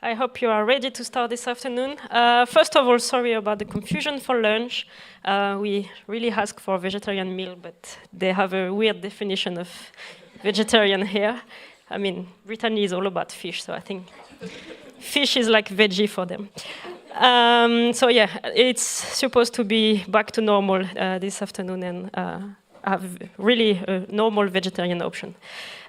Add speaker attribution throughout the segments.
Speaker 1: I hope you are ready to start this afternoon. First of all, sorry about the confusion for lunch. We really ask for a vegetarian meal, but they have a weird definition of vegetarian here. I mean, Brittany is all about fish, so I think fish is like veggie for them. So yeah, it's supposed to be back to normal this afternoon and have really a normal vegetarian option.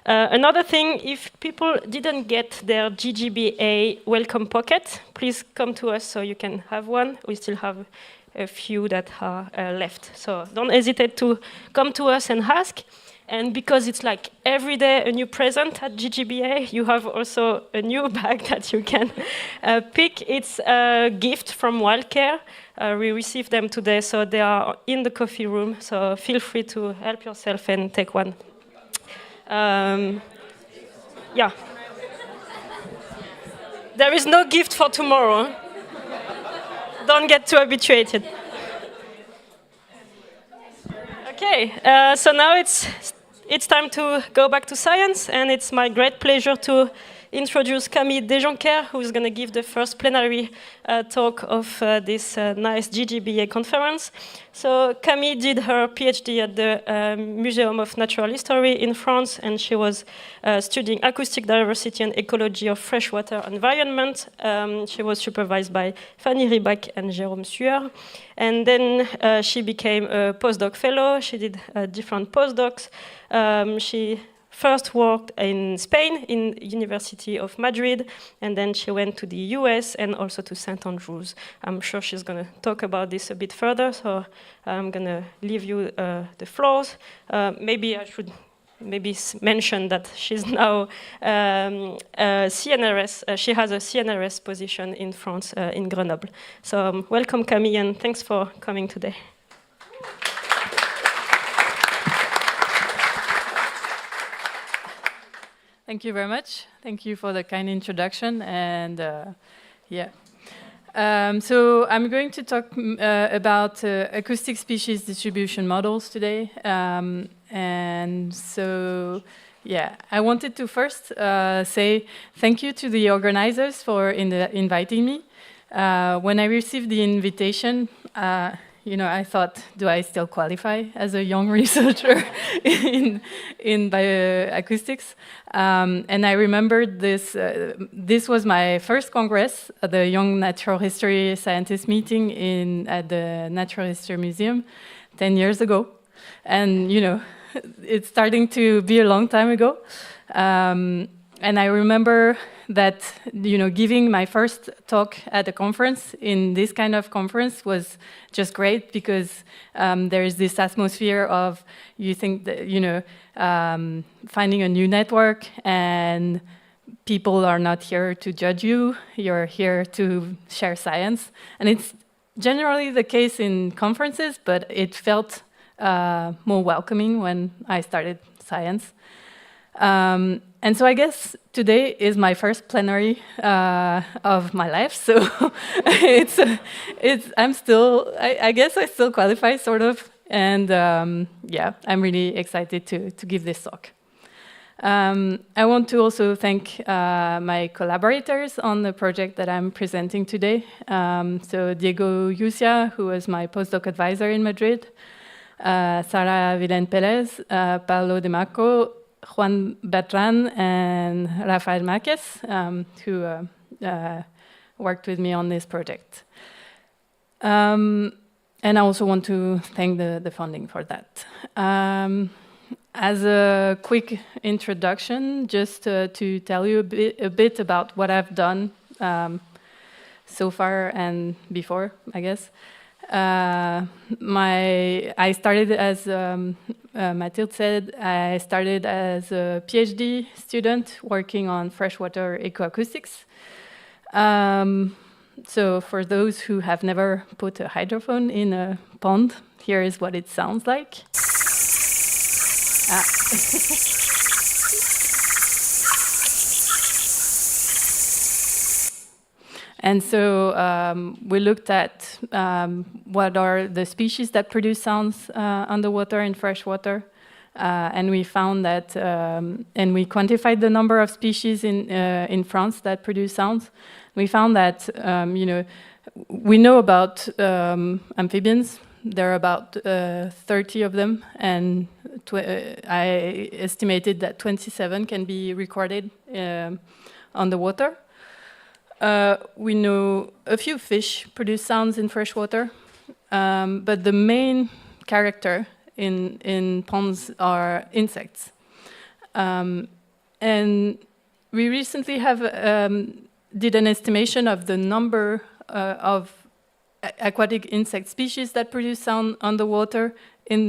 Speaker 1: Another thing, if people didn't get their GGBA welcome pocket, please come to us so you can have one. We still have a few that are left. So don't hesitate to come to us and ask. And because it's like every day a new present at GGBA, you have also a new bag that you can pick. It's a gift from Wildcare. We received them today, so they are in the coffee room. So feel free to help yourself and take one. Yeah. There is no gift for tomorrow. Don't get too habituated. Okay, so now it's time to go back to science, and it's my great pleasure to introduce Camille Desjonquère, who is going to give the first plenary talk of this nice GGBA conference. So Camille did her PhD at the Museum of Natural History in France, and she was studying acoustic diversity and ecology of freshwater environment. She was supervised by Fanny Ribach and Jérôme Sueur. And then she became a postdoc fellow. She did different postdocs. She first worked in Spain, in University of Madrid, and then she went to the US and also to St. Andrews. I'm sure she's going to talk about this a bit further, so I'm going to leave you the floors. Maybe I should mention that she's now CNRS. She has a CNRS position in France, in Grenoble. So welcome, Camille, and thanks for coming today.
Speaker 2: Thank you very much. Thank you for the kind introduction. And so I'm going to talk about acoustic species distribution models today. And so, yeah, I wanted to first say thank you to the organizers for inviting me. When I received the invitation, I thought, do I still qualify as a young researcher in bioacoustics? And I remembered this. This was my first congress, the Young Natural History Scientist meeting at the Natural History Museum 10 years ago. And, it's starting to be a long time ago. And I remember that, giving my first talk at a conference, in this kind of conference, was just great because there is this atmosphere of, you think that, finding a new network, and people are not here to judge you, you're here to share science. And it's generally the case in conferences, but it felt more welcoming when I started science. And so I guess today is my first plenary of my life, so I guess I still qualify, sort of, and yeah, I'm really excited to give this talk. I want to also thank my collaborators on the project that I'm presenting today. So Diego Yusia, who was my postdoc advisor in Madrid, Sara Vilén-Pérez, Paulo de Marco, Juan Bertran, and Rafael Marquez, who worked with me on this project. And I also want to thank the funding for that. As a quick introduction, just to tell you a bit about what I've done so far and before, I guess. I started, as Mathilde said, I started as a PhD student working on freshwater ecoacoustics. So for those who have never put a hydrophone in a pond, here is what it sounds like. And so we looked at what are the species that produce sounds underwater and freshwater. And we found that, and we quantified the number of species in France that produce sounds. We found that, we know about amphibians. There are about 30 of them, and I estimated that 27 can be recorded on the water. We know a few fish produce sounds in fresh water, but the main character in ponds are insects. And we recently did an estimation of the number of aquatic insect species that produce sound underwater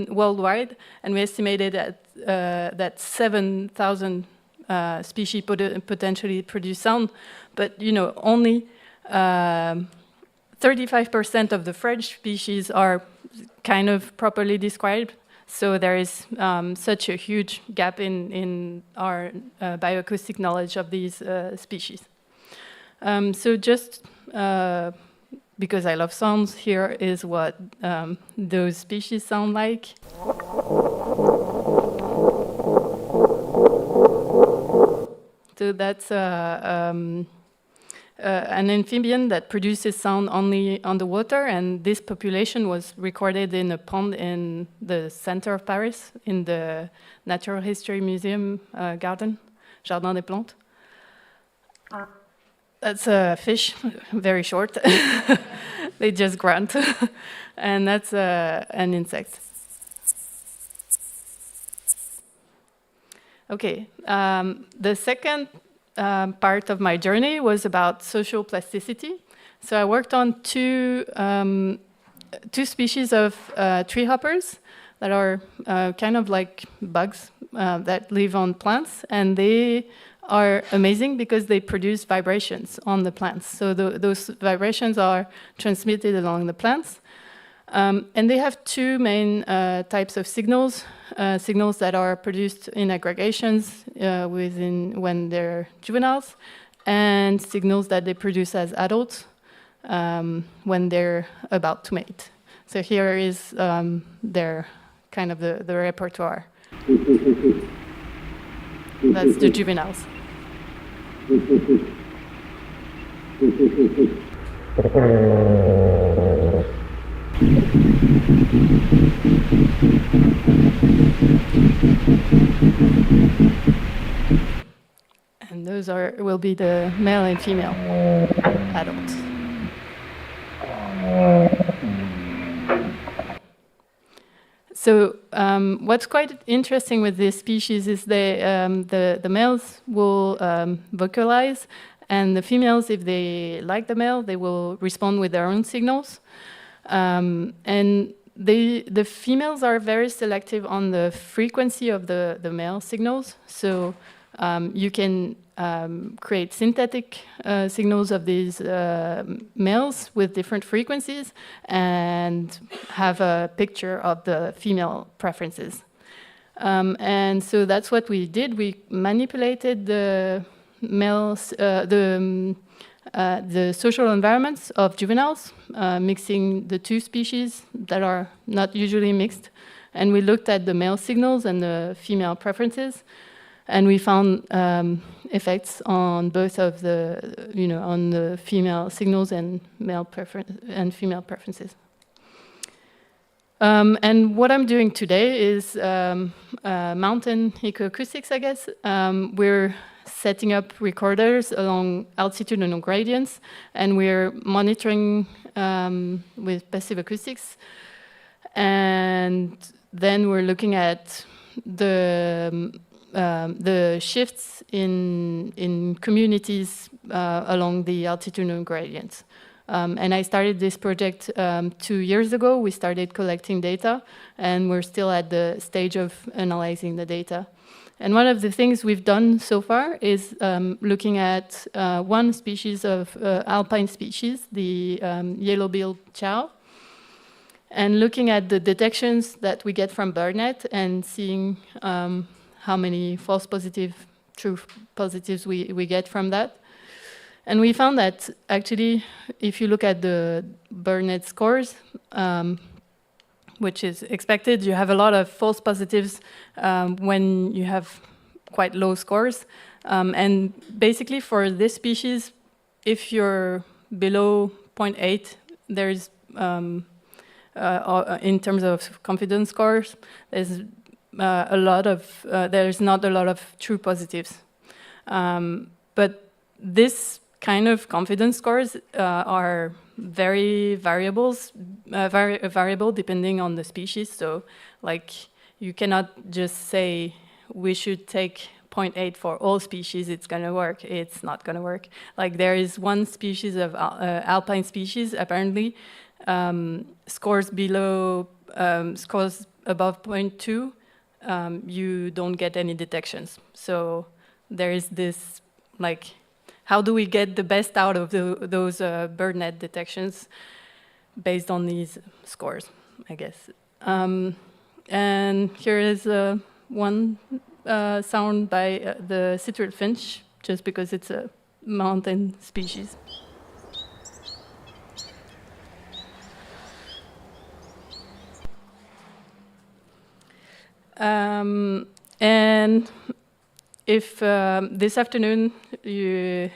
Speaker 2: worldwide, and we estimated that 7,000 species potentially produce sound, but only 35% of the French species are kind of properly described. So there is such a huge gap in our bioacoustic knowledge of these species. So just because I love sounds, here is what those species sound like. So that's an amphibian that produces sound only underwater, and this population was recorded in a pond in the center of Paris, in the Natural History Museum garden, Jardin des Plantes. That's a fish, very short. They just grunt. And that's an insect. Okay, the second part of my journey was about social plasticity. So I worked on two species of tree hoppers that are kind of like bugs that live on plants, and they are amazing because they produce vibrations on the plants. So those vibrations are transmitted along the plants. And they have two main types of signals. Signals that are produced in aggregations when they're juveniles, and signals that they produce as adults when they're about to mate. So here is their kind of the repertoire. That's the juveniles. And those will be the male and female adults. So what's quite interesting with this species is the males will vocalize, and the females, if they like the male, they will respond with their own signals. And the females are very selective on the frequency of the male signals. So you can create synthetic signals of these males with different frequencies and have a picture of the female preferences. And so that's what we did. We manipulated the males, the social environments of juveniles, mixing the two species that are not usually mixed. And we looked at the male signals and the female preferences. And we found effects on both of on the female signals and female preferences. And what I'm doing today is mountain ecoacoustics, I guess. We're setting up recorders along altitudinal gradients, and we're monitoring with passive acoustics. And then we're looking at the shifts in communities along the altitudinal gradients. And I started this project 2 years ago. We started collecting data, and we're still at the stage of analyzing the data. And one of the things we've done so far is looking at one species of alpine species, the yellow-billed chow, and looking at the detections that we get from BirdNet and seeing how many false positive, true positives we get from that. And we found that actually, if you look at the BirdNet scores, which is expected, you have a lot of false positives when you have quite low scores. And basically for this species, if you're below 0.8, there's in terms of confidence scores, there's there's not a lot of true positives. But this kind of confidence scores are very variable depending on the species. So, like, you cannot just say we should take 0.8 for all species, it's going to work. It's not going to work. Like, there is one species of alpine species, apparently, scores above 0.2, you don't get any detections. So there is this, like, how do we get the best out of those bird net detections based on these scores, I guess. And here is one sound by the citrus finch, just because it's a mountain species. And if this afternoon you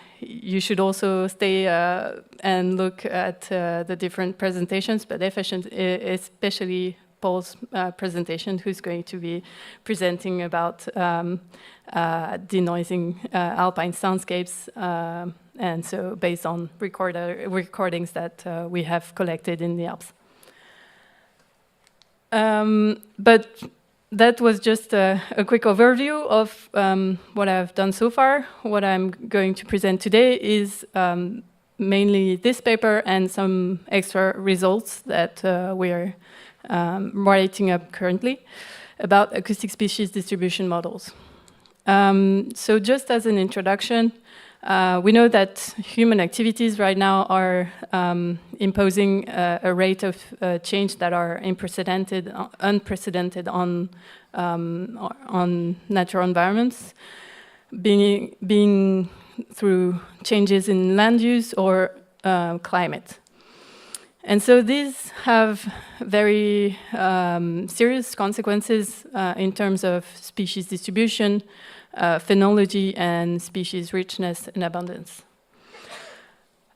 Speaker 2: should also stay and look at the different presentations, but especially Paul's presentation, who's going to be presenting about denoising alpine soundscapes, and so based on recordings that we have collected in the Alps. But that was just a quick overview of what I've done so far. What I'm going to present today is mainly this paper and some extra results that we're writing up currently about acoustic species distribution models. So just as an introduction, we know that human activities right now are imposing a rate of change that are unprecedented on natural environments, being through changes in land use or climate. And so these have very serious consequences in terms of species distribution, phenology, and species richness and abundance.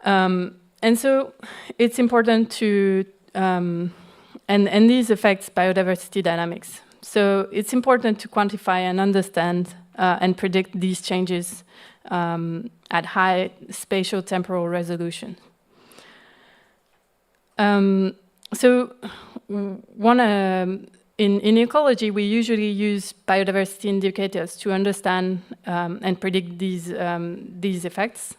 Speaker 2: And so it's important to, and these affects biodiversity dynamics. So it's important to quantify and understand and predict these changes at high spatial temporal resolution. So in ecology, we usually use biodiversity indicators to understand and predict these effects.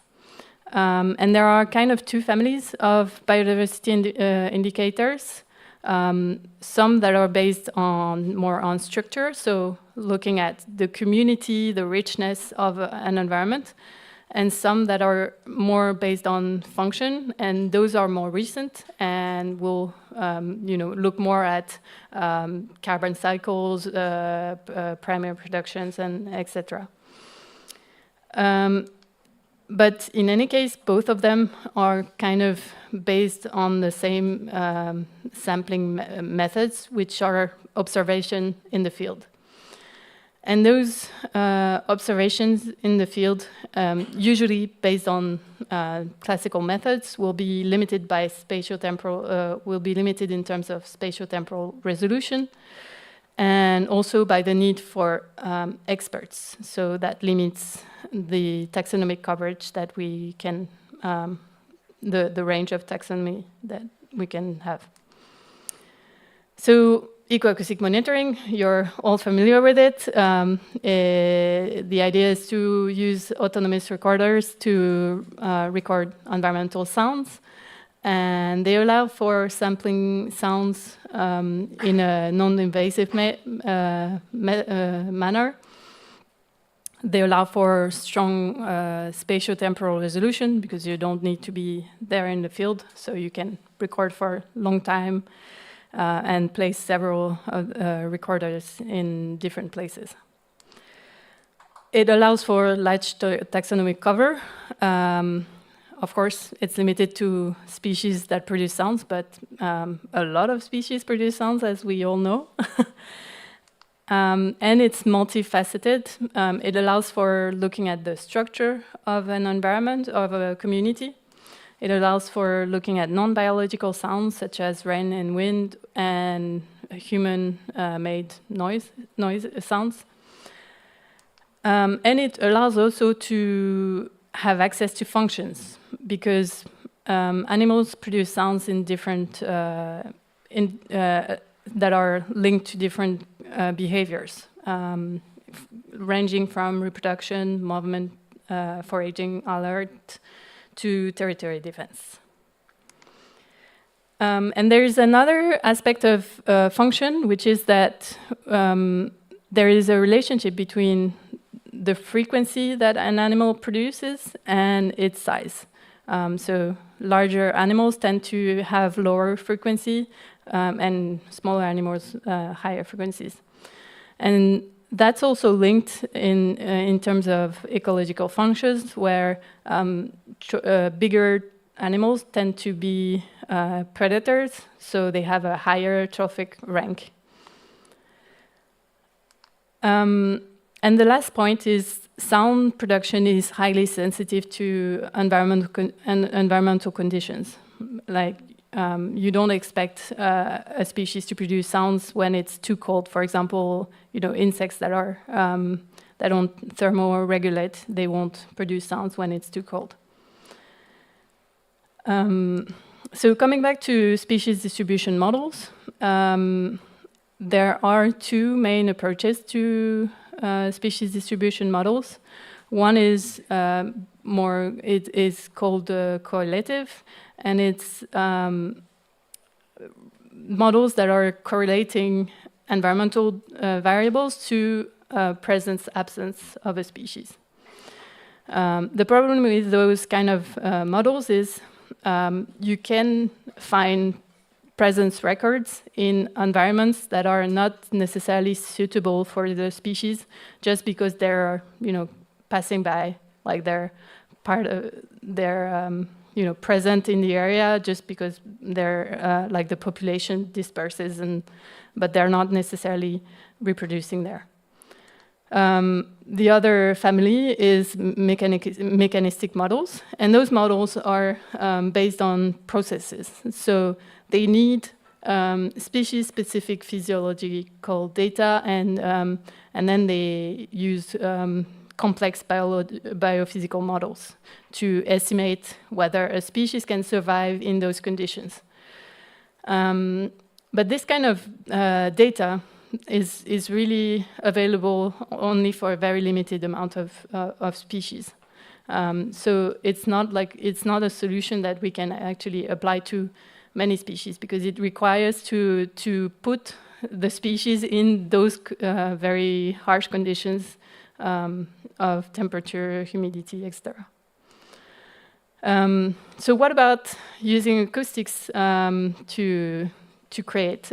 Speaker 2: And there are kind of two families of biodiversity indicators. Some that are based more on structure, so looking at the community, the richness of an environment, and some that are more based on function, and those are more recent and will look more at carbon cycles, primary productions, and etc. But in any case, both of them are kind of based on the same sampling methods, which are observation in the field. And those observations in the field, usually based on classical methods, will be limited by spatio-temporal, will be limited in terms of spatio-temporal resolution, and also by the need for experts. So that limits the taxonomic coverage that we can, the range of taxonomy that we can have. So ecoacoustic monitoring, you're all familiar with it. The idea is to use autonomous recorders to record environmental sounds. And they allow for sampling sounds in a non-invasive manner. They allow for strong spatio-temporal resolution because you don't need to be there in the field, so you can record for a long time and place several recorders in different places. It allows for large taxonomic cover. Of course, it's limited to species that produce sounds, but a lot of species produce sounds, as we all know. And it's multifaceted. It allows for looking at the structure of an environment, of a community. It allows for looking at non-biological sounds such as rain and wind and human-made noise sounds. And it allows also to have access to functions because animals produce sounds in different that are linked to different behaviors, ranging from reproduction, movement, foraging, alert, to territory defense. And there is another aspect of function, which is that there is a relationship between the frequency that an animal produces and its size. So larger animals tend to have lower frequency, and smaller animals higher frequencies. And that's also linked in terms of ecological functions, where bigger animals tend to be predators, so they have a higher trophic rank. And the last point is sound production is highly sensitive to environmental conditions. Like you don't expect a species to produce sounds when it's too cold. For example, insects that are that don't thermoregulate, they won't produce sounds when it's too cold. So coming back to species distribution models, there are two main approaches to species distribution models. One is it is called correlative, and it's models that are correlating environmental variables to presence, absence of a species. The problem with those kind of models is you can find presence records in environments that are not necessarily suitable for the species, just because they're passing by, like they're part of present in the area, just because they're like the population disperses, but they're not necessarily reproducing there. The other family is mechanistic models, and those models are based on processes. So they need species-specific physiological data, and then they use complex biophysical models to estimate whether a species can survive in those conditions. But this kind of data is really available only for a very limited amount of species. So it's not a solution that we can actually apply to many species, because it requires to put the species in those very harsh conditions of temperature, humidity, etc. So what about using acoustics to create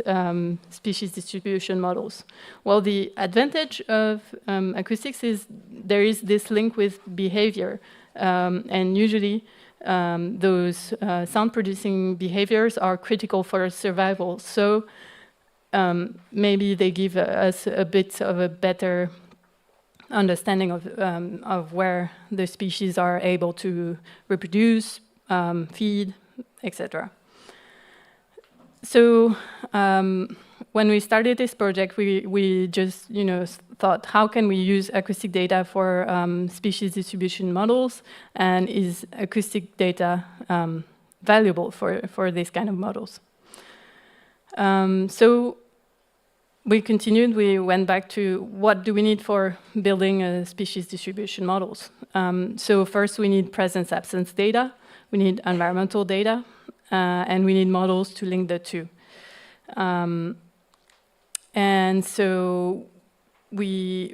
Speaker 2: species distribution models? Well, the advantage of acoustics is there is this link with behavior, and usually those sound-producing behaviors are critical for survival. So maybe they give us a bit of a better understanding of where the species are able to reproduce, feed, etc. So when we started this project, we just thought, how can we use acoustic data for species distribution models, and is acoustic data valuable for this kind of models? So we continued. We went back to what do we need for building a species distribution models. So first we need presence-absence data, we need environmental data, and we need models to link the two. And so we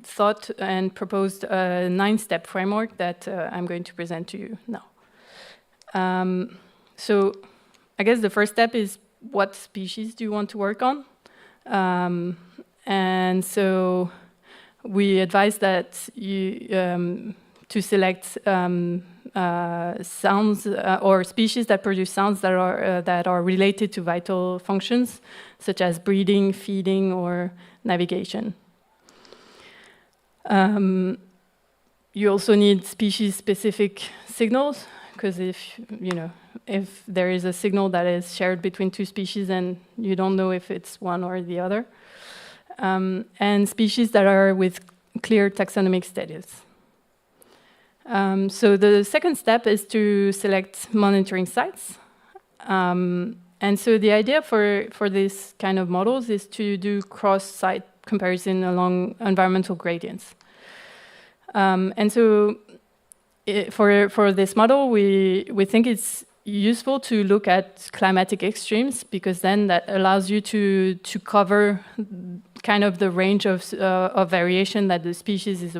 Speaker 2: thought and proposed a 9-step framework that I'm going to present to you now. So I guess the first step is, what species do you want to work on? And so we advise that you to select sounds or species that produce sounds that are related to vital functions, such as breeding, feeding, or navigation. You also need species-specific signals, because if there is a signal that is shared between two species, and you don't know if it's one or the other, and species that are with clear taxonomic status. So the second step is to select monitoring sites. And so the idea for this kind of models is to do cross-site comparison along environmental gradients. And so for this model, we think it's useful to look at climatic extremes, because then that allows you to cover kind of the range of variation that the species is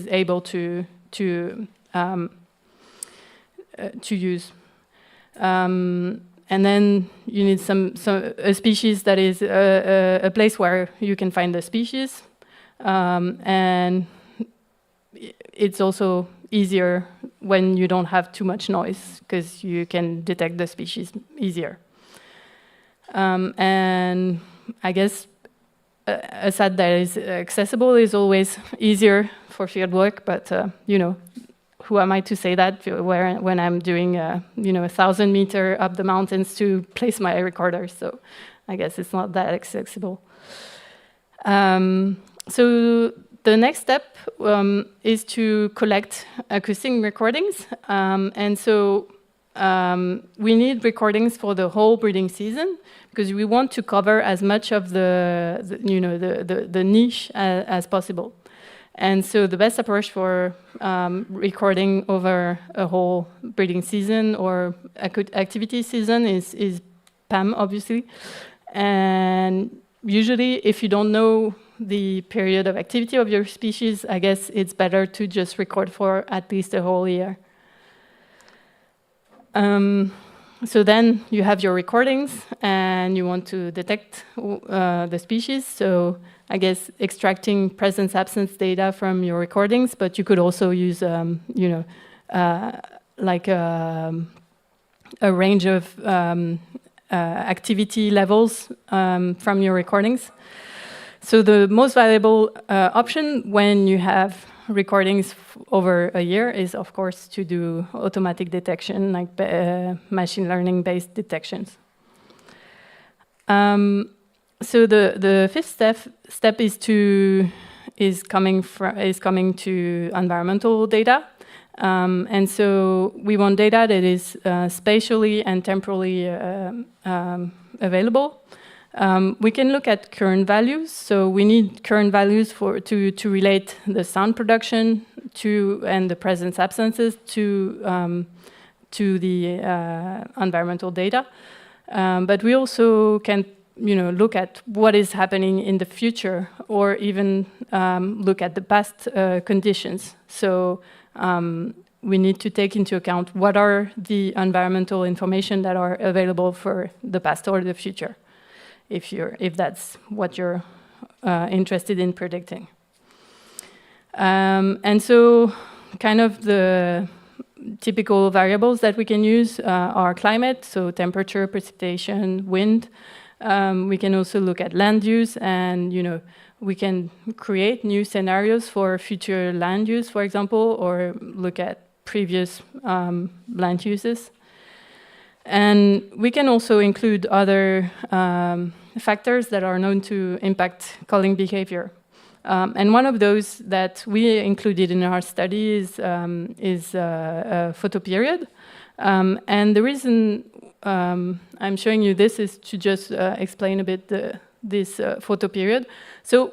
Speaker 2: able to use. And then you need a species that is a place where you can find the species, and it's also easier when you don't have too much noise, because you can detect the species easier. And I guess a site that is accessible is always easier for fieldwork, but who am I to say that when I'm doing 1,000 meters up the mountains to place my recorder? So I guess it's not that accessible. So the next step is to collect acoustic recordings, and so we need recordings for the whole breeding season, because we want to cover as much of the niche as possible. And so the best approach for recording over a whole breeding season or activity season is PAM, obviously. And usually, if you don't know the period of activity of your species, I guess it's better to just record for at least a whole year. So then you have your recordings, and you want to detect the species. So I guess extracting presence-absence data from your recordings, but you could also use, like a range of activity levels from your recordings. So the most valuable option when you have recordings over a year is, of course, to do automatic detection, like machine learning-based detections. So the fifth step is coming to environmental data, and so we want data that is spatially and temporally available. We can look at current values, so we need current values to relate the sound production and the presence absences to the environmental data. But we also can look at what is happening in the future, or even look at the past conditions. So we need to take into account what are the environmental information that are available for the past or the future, if that's what you're interested in predicting. And so kind of the typical variables that we can use are climate, so temperature, precipitation, wind. We can also look at land use, and we can create new scenarios for future land use, for example, or look at previous land uses. And we can also include other factors that are known to impact calling behavior. And one of those that we included in our study is photo period. And the reason I'm showing you this is to just explain a bit this photo period. So,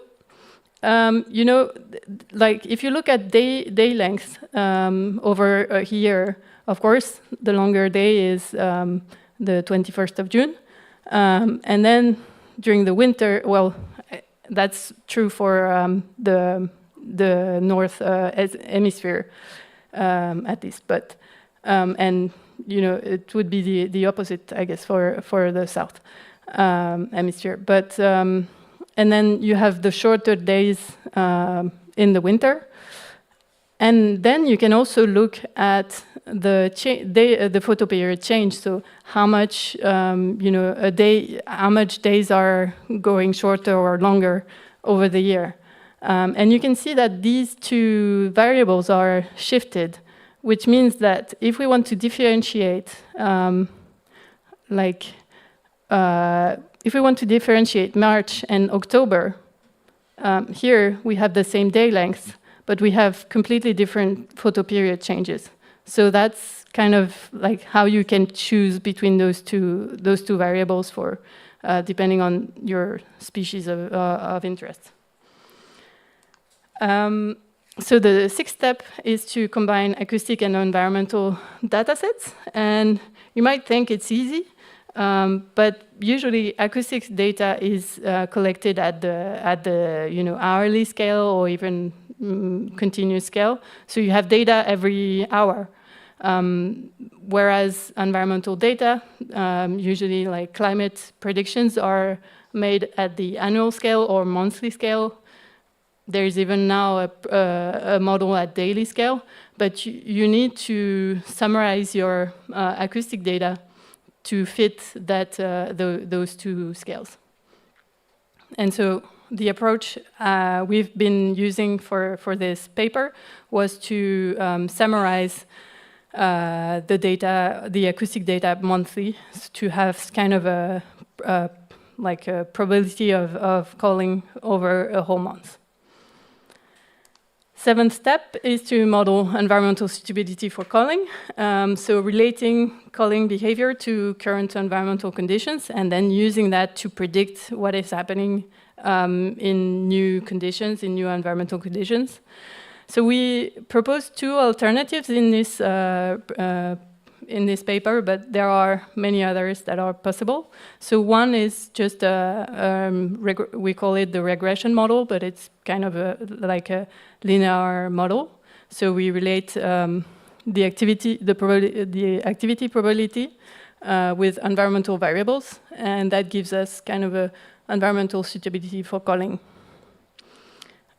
Speaker 2: like if you look at day length over a year, of course, the longer day is the 21st of June. And then during the winter, well, that's true for the north hemisphere, at least. But and it would be the opposite, I guess, for the south hemisphere. But and then you have the shorter days in the winter. And then you can also look at the photoperiod change. So how much, a day, how much days are going shorter or longer over the year. And you can see that these two variables are shifted, which means that if we want to differentiate, if we want to differentiate March and October, here we have the same day length, but we have completely different photoperiod changes. So that's kind of like how you can choose between those two variables for depending on your species of interest. So the sixth step is to combine acoustic and environmental datasets, and you might think it's easy, but usually acoustics data is collected at the hourly scale or even continuous scale. So you have data every hour, whereas environmental data, usually like climate predictions, are made at the annual scale or monthly scale. There's even now a model at daily scale, but you need to summarize your acoustic data to fit that those two scales. And so the approach we've been using for this paper was to summarize the data, the acoustic data monthly, to have kind of a probability of calling over a whole month. Seventh step is to model environmental suitability for calling. So relating calling behavior to current environmental conditions and then using that to predict what is happening in new conditions, in new environmental conditions. So we proposed two alternatives in this paper, but there are many others that are possible. So one is just we call it the regression model, but it's kind of like a linear model. So we relate the activity probability with environmental variables, and that gives us kind of a environmental suitability for calling.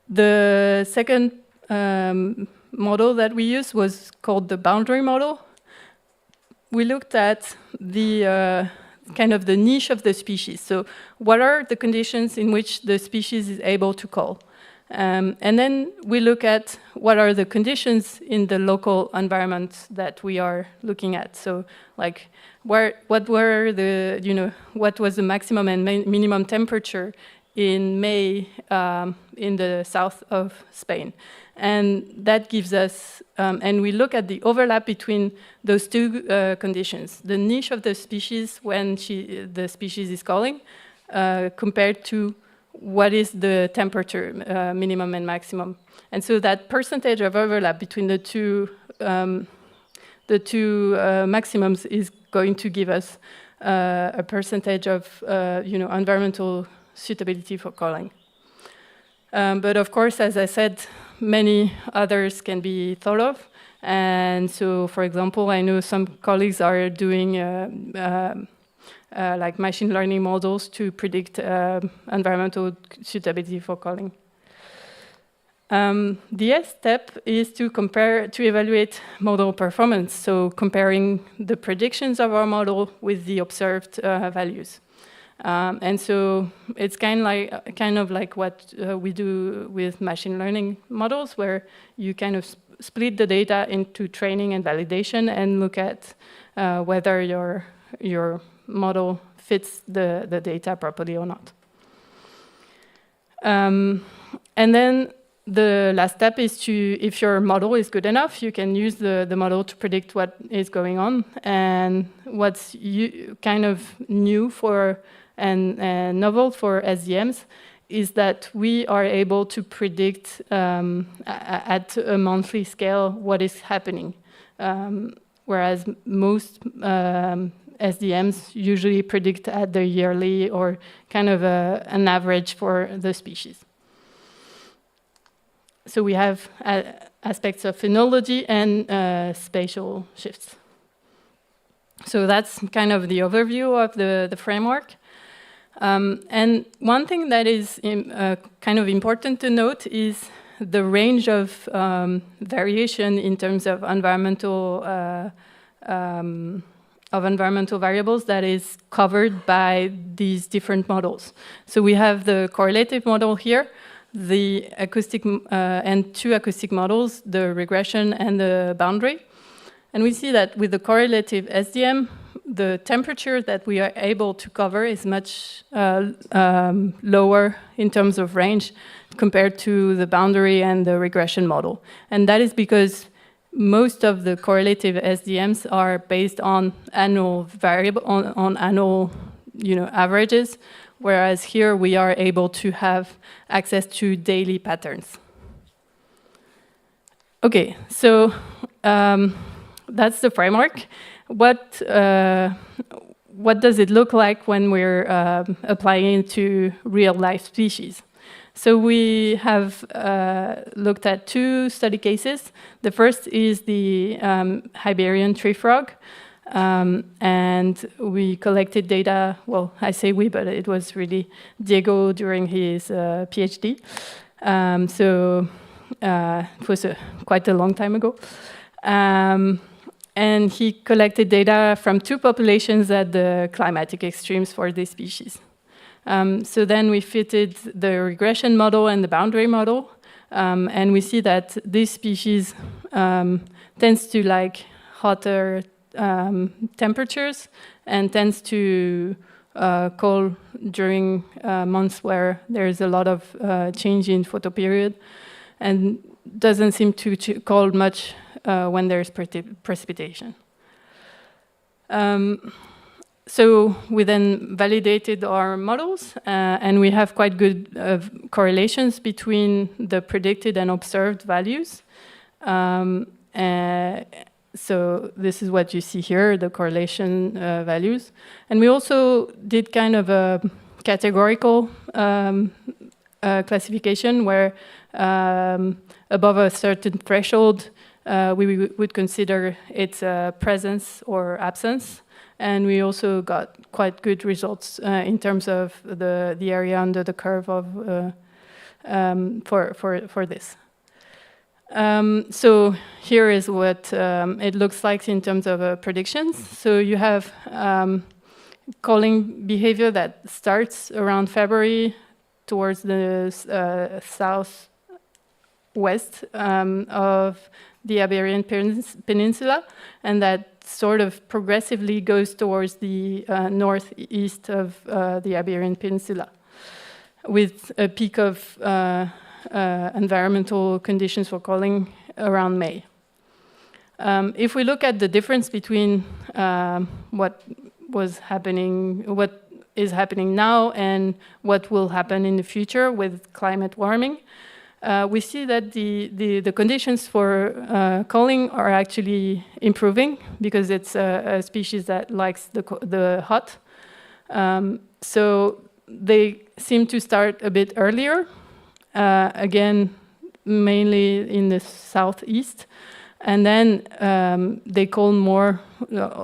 Speaker 2: The second model that we used was called the boundary model. We looked at the kind of the niche of the species. So what are the conditions in which the species is able to call? And then we look at what are the conditions in the local environment that we are looking at. So like what were the, what was the maximum and minimum temperature in May in the south of Spain? And that gives us, and we look at the overlap between those two conditions, the niche of the species when the species is calling, compared to what is the temperature, minimum and maximum. And so that percentage of overlap between the two maximums is going to give us a percentage of environmental suitability for calling. But of course, as I said, many others can be thought of. And so, for example, I know some colleagues are doing like machine learning models to predict environmental suitability for calling. The S step is to evaluate model performance, so comparing the predictions of our model with the observed values. And so it's kind of like what we do with machine learning models, where you kind of split the data into training and validation and look at whether your model fits the data properly or not. And then the last step is if your model is good enough, you can use the model to predict what is going on. And what's kind of new and novel for aSDMs is that we are able to predict at a monthly scale what is happening, whereas most aSDMs usually predict at the yearly or kind of an average for the species. So we have aspects of phenology and spatial shifts. So that's kind of the overview of the framework. And one thing that is kind of important to note is the range of variation in terms of environmental variables that is covered by these different models. So we have the correlative model here, the acoustic and two acoustic models, the regression and the boundary. And we see that with the correlative SDM, the temperature that we are able to cover is much lower in terms of range compared to the boundary and the regression model. And that is because most of the correlative SDMs are based on annual variable, on annual averages, whereas here we are able to have access to daily patterns. Okay, so that's the framework. What does it look like when we're applying to real-life species? So we have looked at two study cases. The first is the Iberian tree frog. And we collected data, well, I say we, but it was really Diego during his PhD. So it was quite a long time ago. And he collected data from two populations at the climatic extremes for this species. So then we fitted the regression model and the boundary model. And we see that this species tends to like hotter temperatures and tends to cool during months where there's a lot of change in photoperiod, and doesn't seem to cold much when there's precipitation. So we then validated our models, and we have quite good correlations between the predicted and observed values. So this is what you see here, the correlation values. And we also did kind of a categorical classification where above a certain threshold, we would consider its presence or absence. And we also got quite good results in terms of the area under the curve of for this. So here is what it looks like in terms of predictions. So you have calling behavior that starts around February towards the southwest of the Iberian Peninsula, and that sort of progressively goes towards the northeast of the Iberian Peninsula, with a peak of environmental conditions for calling around May. If we look at the difference between what is happening now and what will happen in the future with climate warming, we see that the conditions for calling are actually improving because it's a species that likes the hot. So they seem to start a bit earlier. Again, mainly in the southeast, and then they call more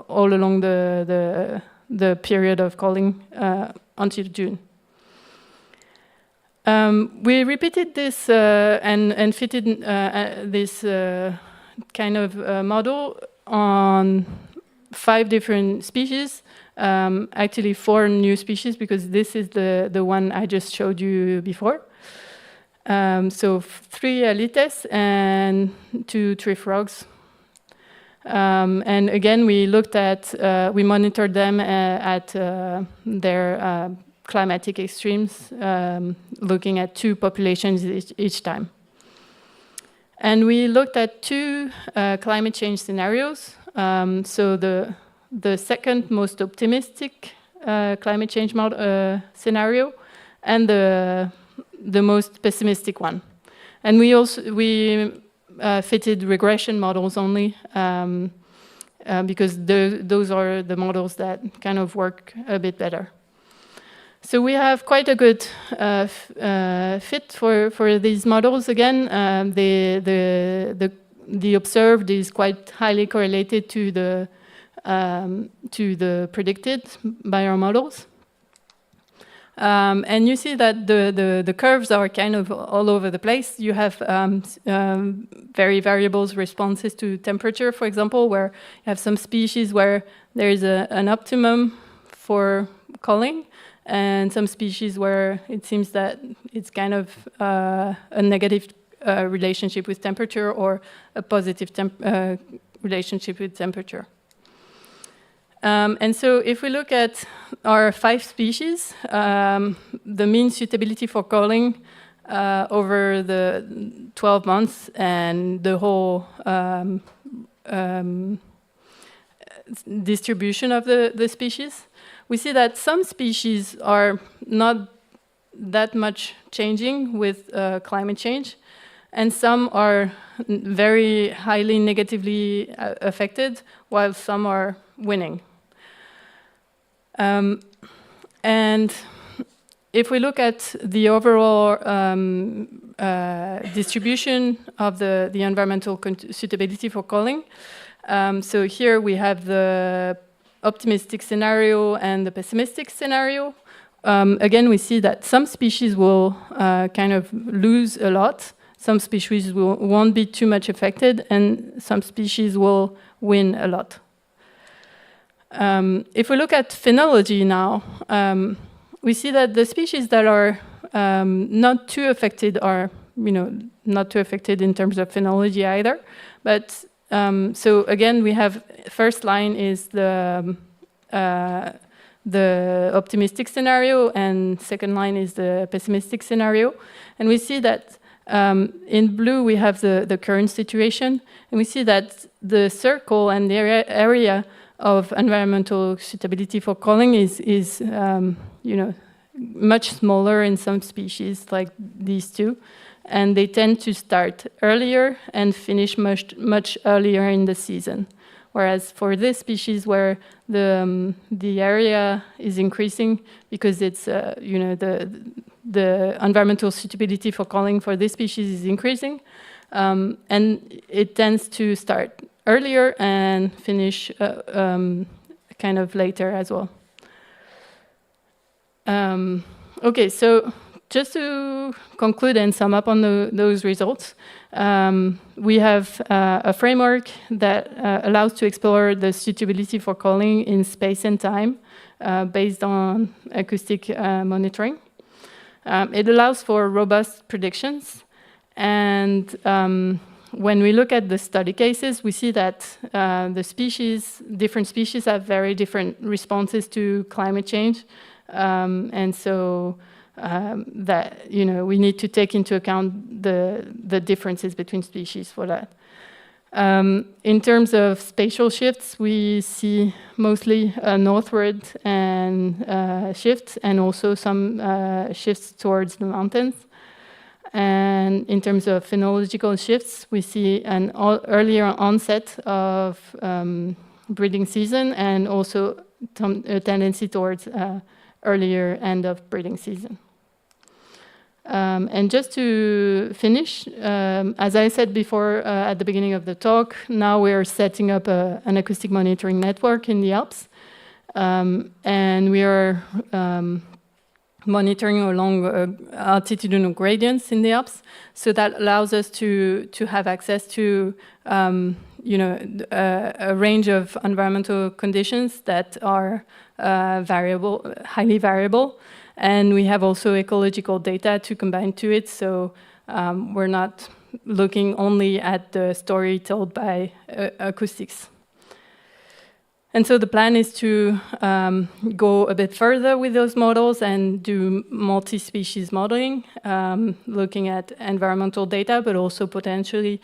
Speaker 2: all along the period of calling until June. We repeated this and fitted this kind of model on 5 different species. Actually 4 new species, because this is the one I just showed you before. So 3 Cyanistes and 2 tree frogs. And again, we monitored them at their climatic extremes, looking at 2 populations each time. And we looked at 2 climate change scenarios. So the second most optimistic climate change scenario, and the most pessimistic one. And we also fitted regression models only because those are the models that kind of work a bit better. So we have quite a good fit for these models. Again, the observed is quite highly correlated to the predicted by our models. And you see that the curves are kind of all over the place. You have very variable responses to temperature, for example, where you have some species where there is an optimum for calling, and some species where it seems that it's kind of a negative relationship with temperature or a positive relationship with temperature. And so if we look at our 5 species, the mean suitability for calling over the 12 months and the whole distribution of the species, we see that some species are not that much changing with climate change, and some are very highly negatively affected, while some are winning. And if we look at the overall distribution of the environmental suitability for calling, so here we have the optimistic scenario and the pessimistic scenario. Again, we see that some species will kind of lose a lot, some species won't be too much affected, and some species will win a lot. If we look at phenology now, we see that the species that are not too affected are, not too affected in terms of phenology either. But so again, we have first line is the optimistic scenario, and second line is the pessimistic scenario. And we see that in blue we have the current situation, and we see that the circle and the area of environmental suitability for calling is much smaller in some species like these two, and they tend to start earlier and finish much earlier in the season. Whereas for this species where the area is increasing because it's the environmental suitability for calling for this species is increasing, and it tends to start earlier and finish kind of later as well. Okay, so just to conclude and sum up on those results, we have a framework that allows to explore the suitability for calling in space and time based on acoustic monitoring. It allows for robust predictions, and when we look at the study cases, we see that different species have very different responses to climate change, and so that we need to take into account the differences between species for that. In terms of spatial shifts, we see mostly northward and shifts, and also some shifts towards the mountains. And in terms of phenological shifts, we see an earlier onset of breeding season, and also a tendency towards earlier end of breeding season. And just to finish, as I said before at the beginning of the talk, now we're setting up an acoustic monitoring network in the Alps, and we are monitoring along altitudinal gradients in the Alps. So that allows us to have access to a range of environmental conditions that are highly variable. And we have also ecological data to combine to it. So we're not looking only at the story told by acoustics. And so the plan is to go a bit further with those models and do multi-species modeling, looking at environmental data, but also potentially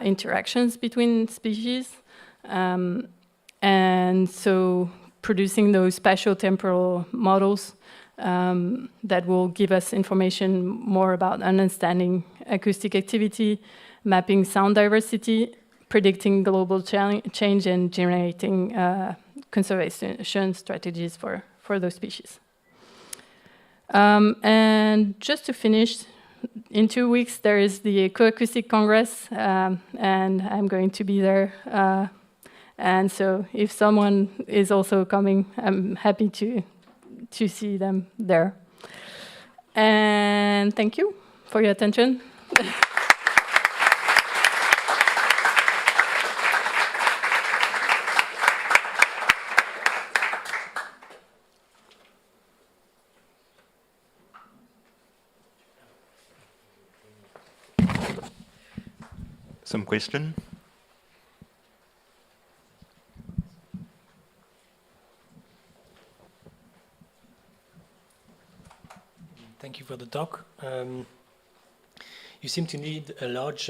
Speaker 2: interactions between species. And so producing those spatio-temporal models that will give us information more about understanding acoustic activity, mapping sound diversity, predicting global change, and generating conservation strategies for those species. And just to finish, in 2 weeks there is the Ecoacoustic Congress, and I'm going to be there. And so if someone is also coming, I'm happy to see them there. And thank you for your attention.
Speaker 3: Some question?
Speaker 4: Thank you for the talk. You seem to need a large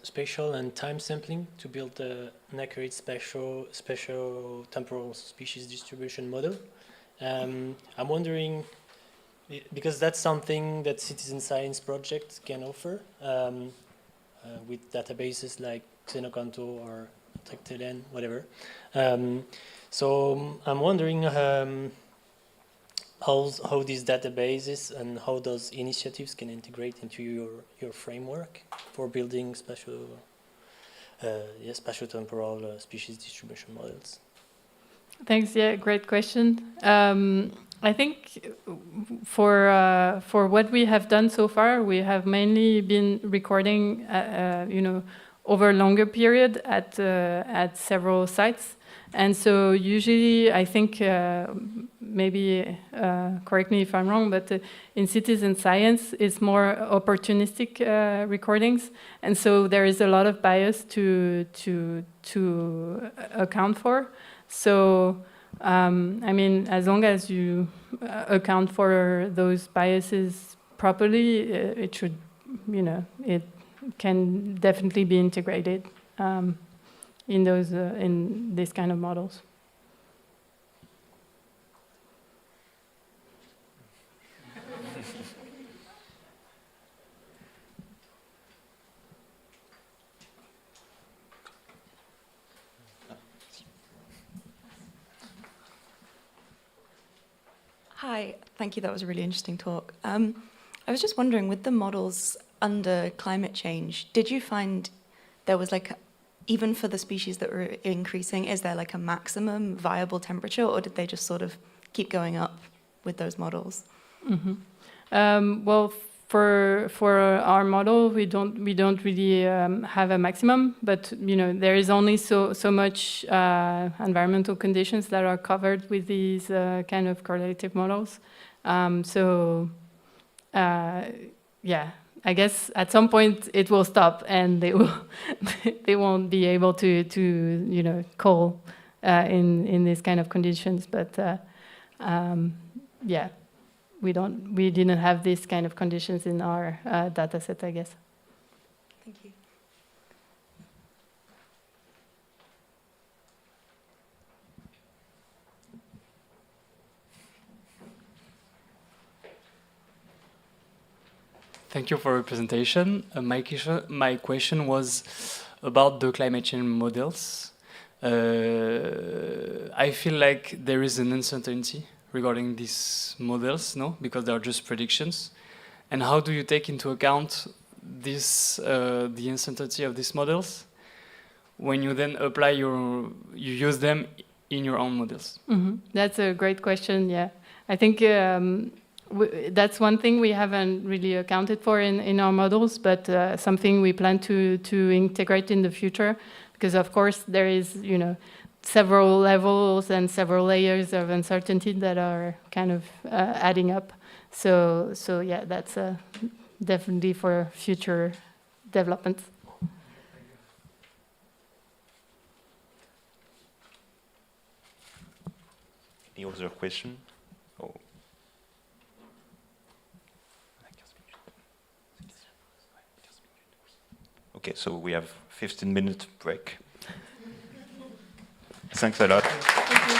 Speaker 4: spatial and time sampling to build an accurate spatial temporal species distribution model. I'm wondering, because that's something that citizen science projects can offer with databases like Xenocanto or Detectability, whatever. So I'm wondering how these databases and how those initiatives can integrate into your framework for building spatial temporal species distribution models.
Speaker 2: Thanks. Yeah, great question. I think for what we have done so far, we have mainly been recording, over a longer period at several sites. And so usually, I think, maybe correct me if I'm wrong, but in citizen science, it's more opportunistic recordings, and so there is a lot of bias to account for. So, I mean, as long as you account for those biases properly, it should, it can definitely be integrated in those in this kind of models.
Speaker 5: Hi, thank you. That was a really interesting talk. I was just wondering, with the models under climate change, did you find there was even for the species that were increasing, is there a maximum viable temperature, or did they just sort of keep going up with those models?
Speaker 2: Mm-hmm. Well, for our model, we don't really have a maximum, but there is only so much environmental conditions that are covered with these kind of correlative models. Yeah. I guess at some point it will stop, and they won't be able to call in these kind of conditions. But yeah, we didn't have these kind of conditions in our data set, I guess.
Speaker 5: Thank you.
Speaker 6: Thank you for your presentation. My question was about the climate change models. I feel like there is an uncertainty regarding these models, no? Because they are just predictions. And how do you take into account this, the uncertainty of these models when you then apply you use them in your own models?
Speaker 2: Mm-hmm. That's a great question. Yeah, I think that's one thing we haven't really accounted for in our models, but something we plan to integrate in the future, because of course there is several levels and several layers of uncertainty that are kind of adding up. So yeah, that's definitely for future development.
Speaker 3: Any other question? Oh. Okay, so we have 15-minute break. Thanks a lot.
Speaker 2: Thank you.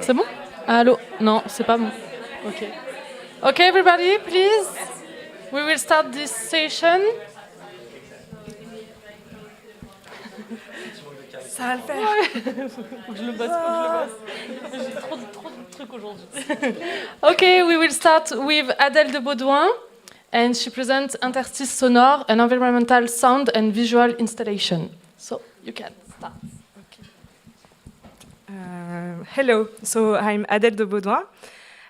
Speaker 7: C'est bon? Allô? Non, c'est pas bon. Okay. Okay, everybody, please. We will start this session. Ça va le faire. Faut que je le bosse, J'ai trop de trucs aujourd'hui. Okay, we will start with Adèle de Baudupoin, and she presents Interstice Sonore, an environmental sound and visual installation. So you can start.
Speaker 8: Hello, so I'm Adèle de Baudupoin.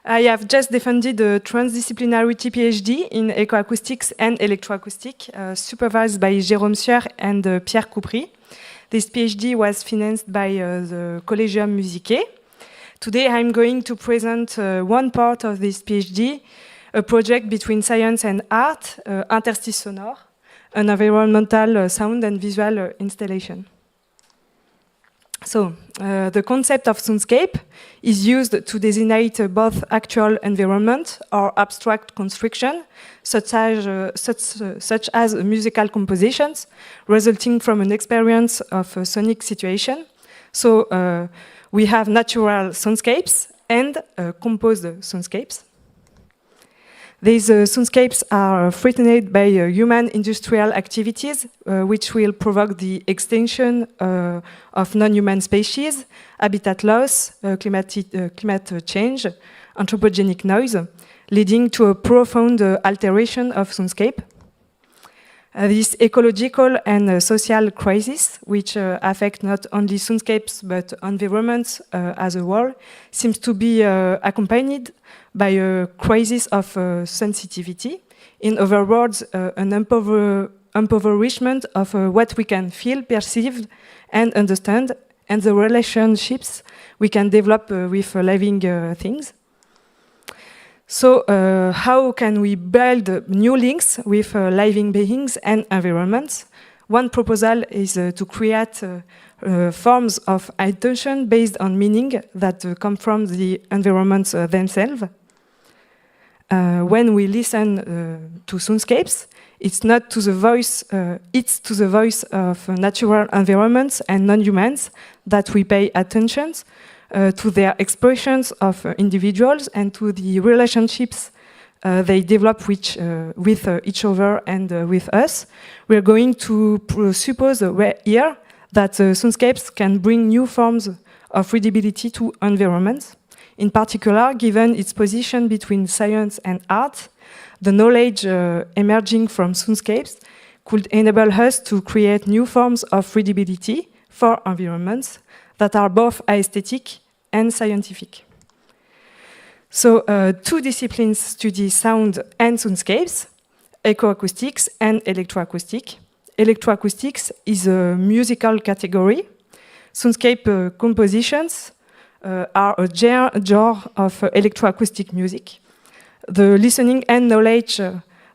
Speaker 8: I have just defended a transdisciplinarity PhD in ecoacoustics and electroacoustic, supervised by Jérôme Sieur and Pierre Coupry. This PhD was financed by the Collegium Musicae. Today I'm going to present one part of this PhD, a project between science and art, Interstice Sonore, an environmental sound and visual installation. So, the concept of soundscape is used to designate both actual environment or abstract construction, such as musical compositions, resulting from an experience of a sonic situation. So, we have natural soundscapes and composed soundscapes. These soundscapes are threatened by human industrial activities, which will provoke the extinction of non-human species, habitat loss, climate change, anthropogenic noise, leading to a profound alteration of soundscape. This ecological and social crisis, which affect not only soundscapes but environments as a whole, seems to be accompanied by a crisis of sensitivity. In other words, an impoverishment of what we can feel, perceive, and understand, and the relationships we can develop with living things. So, how can we build new links with living beings and environments? One proposal is to create forms of attention based on meaning that come from the environments themselves. When we listen to soundscapes, it's not to the voice, it's to the voice of natural environments and non-humans that we pay attention. To their expressions of individuals and to the relationships they develop with each other and with us. We're going to suppose here that soundscapes can bring new forms of readability to environments. In particular, given its position between science and art, the knowledge emerging from soundscapes could enable us to create new forms of readability for environments that are both aesthetic and scientific. So, two disciplines study sound and soundscapes, ecoacoustics and electroacoustic. Electroacoustics is a musical category. Soundscape compositions are a genre of electroacoustic music. The listening and knowledge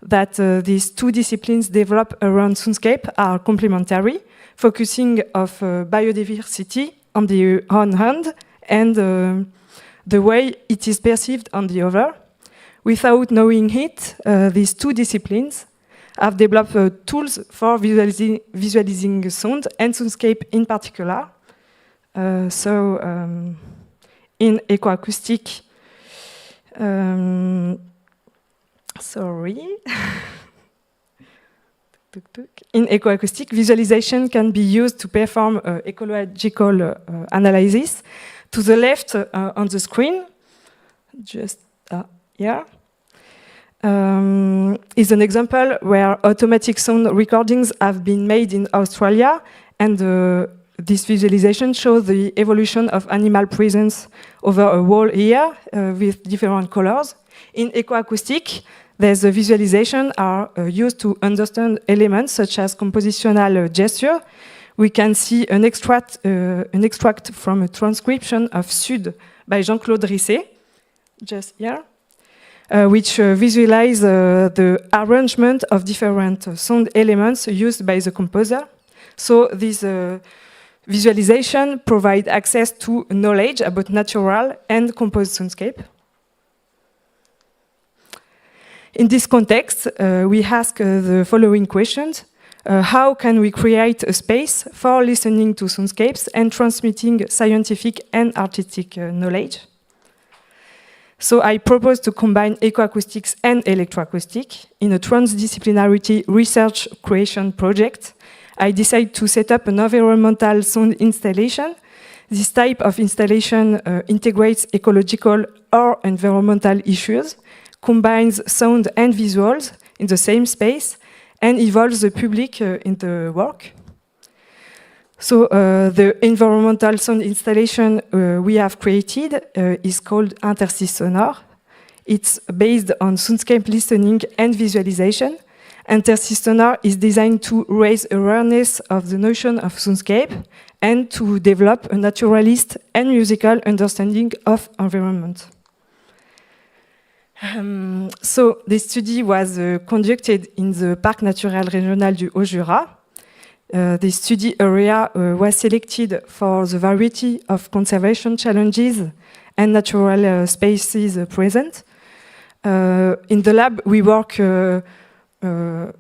Speaker 8: that these two disciplines develop around soundscape are complementary, focusing on biodiversity on the one hand and the way it is perceived on the other. Without knowing it, these two disciplines have developed tools for visualizing sound and soundscape in particular. In ecoacoustic, in ecoacoustic, visualization can be used to perform ecological analysis. To the left on the screen, just here, is an example where automatic sound recordings have been made in Australia, and this visualization shows the evolution of animal presence over a whole year with different colors. In ecoacoustic, there's a visualization are used to understand elements such as compositional gesture. We can see an extract from a transcription of Sud by Jean-Claude Risset, just here, which visualize the arrangement of different sound elements used by the composer. So this visualization provide access to knowledge about natural and composed soundscape. In this context, we ask the following questions. How can we create a space for listening to soundscapes and transmitting scientific and artistic knowledge? So I propose to combine ecoacoustics and electroacoustic in a transdisciplinarity research creation project. I decided to set up an environmental sound installation. This type of installation integrates ecological or environmental issues, combines sound and visuals in the same space, and involves the public in the work. So the environmental sound installation we have created is called Interstice Sonore. It's based on soundscape listening and visualization. Interstice Sonore is designed to raise awareness of the notion of soundscape and to develop a naturalist and musical understanding of environment. So this study was conducted in the Parc Naturel Régional du Haut-Jura. The study area was selected for the variety of conservation challenges and natural spaces present. In the lab, we work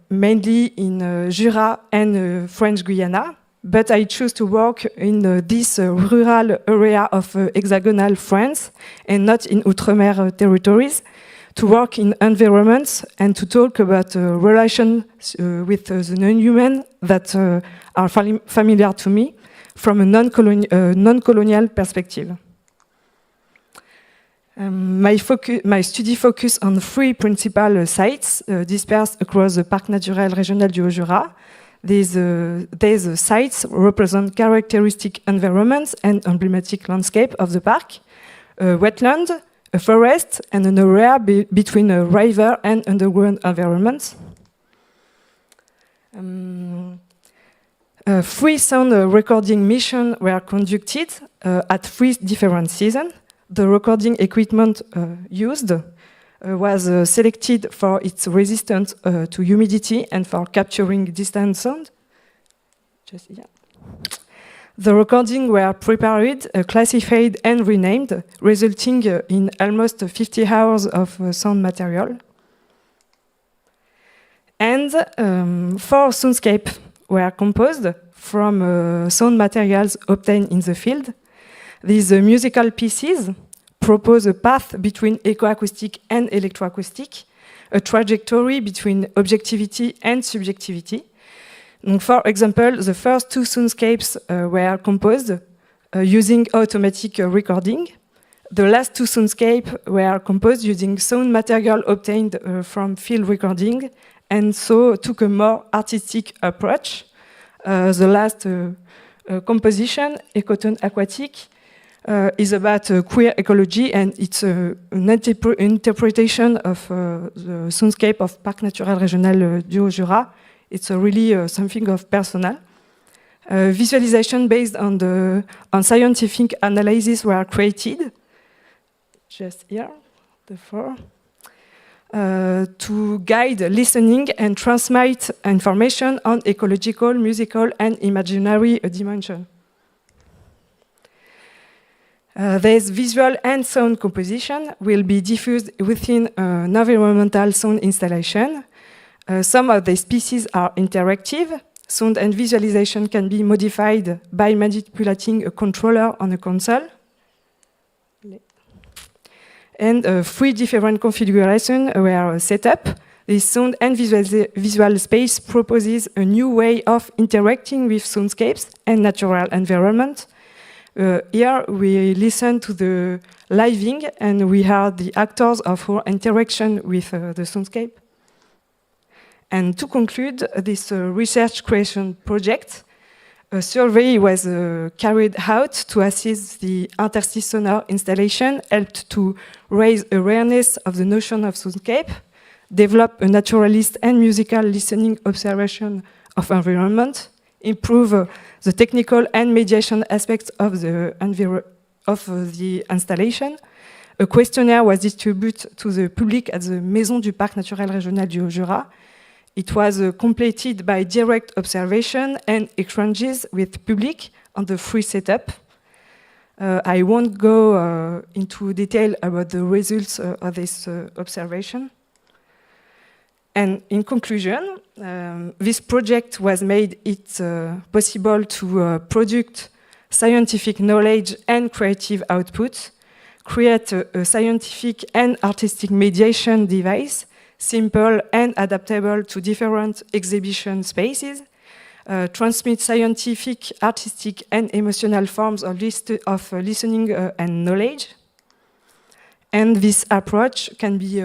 Speaker 8: mainly in Jura and French Guiana, but I choose to work in this rural area of hexagonal France and not in Outremer territories, to work in environments and to talk about relations with the non-human that are familiar to me from a non-colonial perspective. My study focused on 3 principal sites dispersed across the Parc Naturel Régional du Haut-Jura. These sites represent characteristic environments and emblematic landscape of the park, a wetland, a forest, and an area between a river and underground environments. 3 sound recording missions were conducted at 3 different seasons. The recording equipment used was selected for its resistance to humidity and for capturing distant sound. The recordings were prepared, classified, and renamed, resulting in almost 50 hours of sound material. And 4 soundscapes were composed from sound materials obtained in the field. These musical pieces propose a path between ecoacoustic and electroacoustic, a trajectory between objectivity and subjectivity. For example, the first 2 soundscapes were composed using automatic recording. The last 2 soundscapes were composed using sound material obtained from field recording, and so took a more artistic approach. The last composition, Ecotone Aquatic, is about queer ecology, and it's an interpretation of the soundscape of Parc Naturel Régional du Haut-Jura. It's really something of personal. Visualization based on scientific analysis were created. Just here, the 4. To guide listening and transmit information on ecological, musical, and imaginary dimension. This visual and sound composition will be diffused within an environmental sound installation. Some of the species are interactive. Sound and visualization can be modified by manipulating a controller on a console. And 3 different configurations were set up. This sound and visual space proposes a new way of interacting with soundscapes and natural environment. Here we listen to the living and we heard the actors of our interaction with the soundscape. And to conclude this research creation project, a survey was carried out to assist the Interstice Sonore installation, helped to raise awareness of the notion of soundscape, develop a naturalist and musical listening observation of environment, improve the technical and mediation aspects of the installation. A questionnaire was distributed to the public at the Maison du Parc Naturel Régional du Haut-Jura. It was completed by direct observation and exchanges with public on the free setup. I won't go into detail about the results of this observation. And in conclusion, this project was made it possible to produce scientific knowledge and creative output, create a scientific and artistic mediation device, simple and adaptable to different exhibition spaces, transmit scientific, artistic, and emotional forms of listening and knowledge. And this approach can be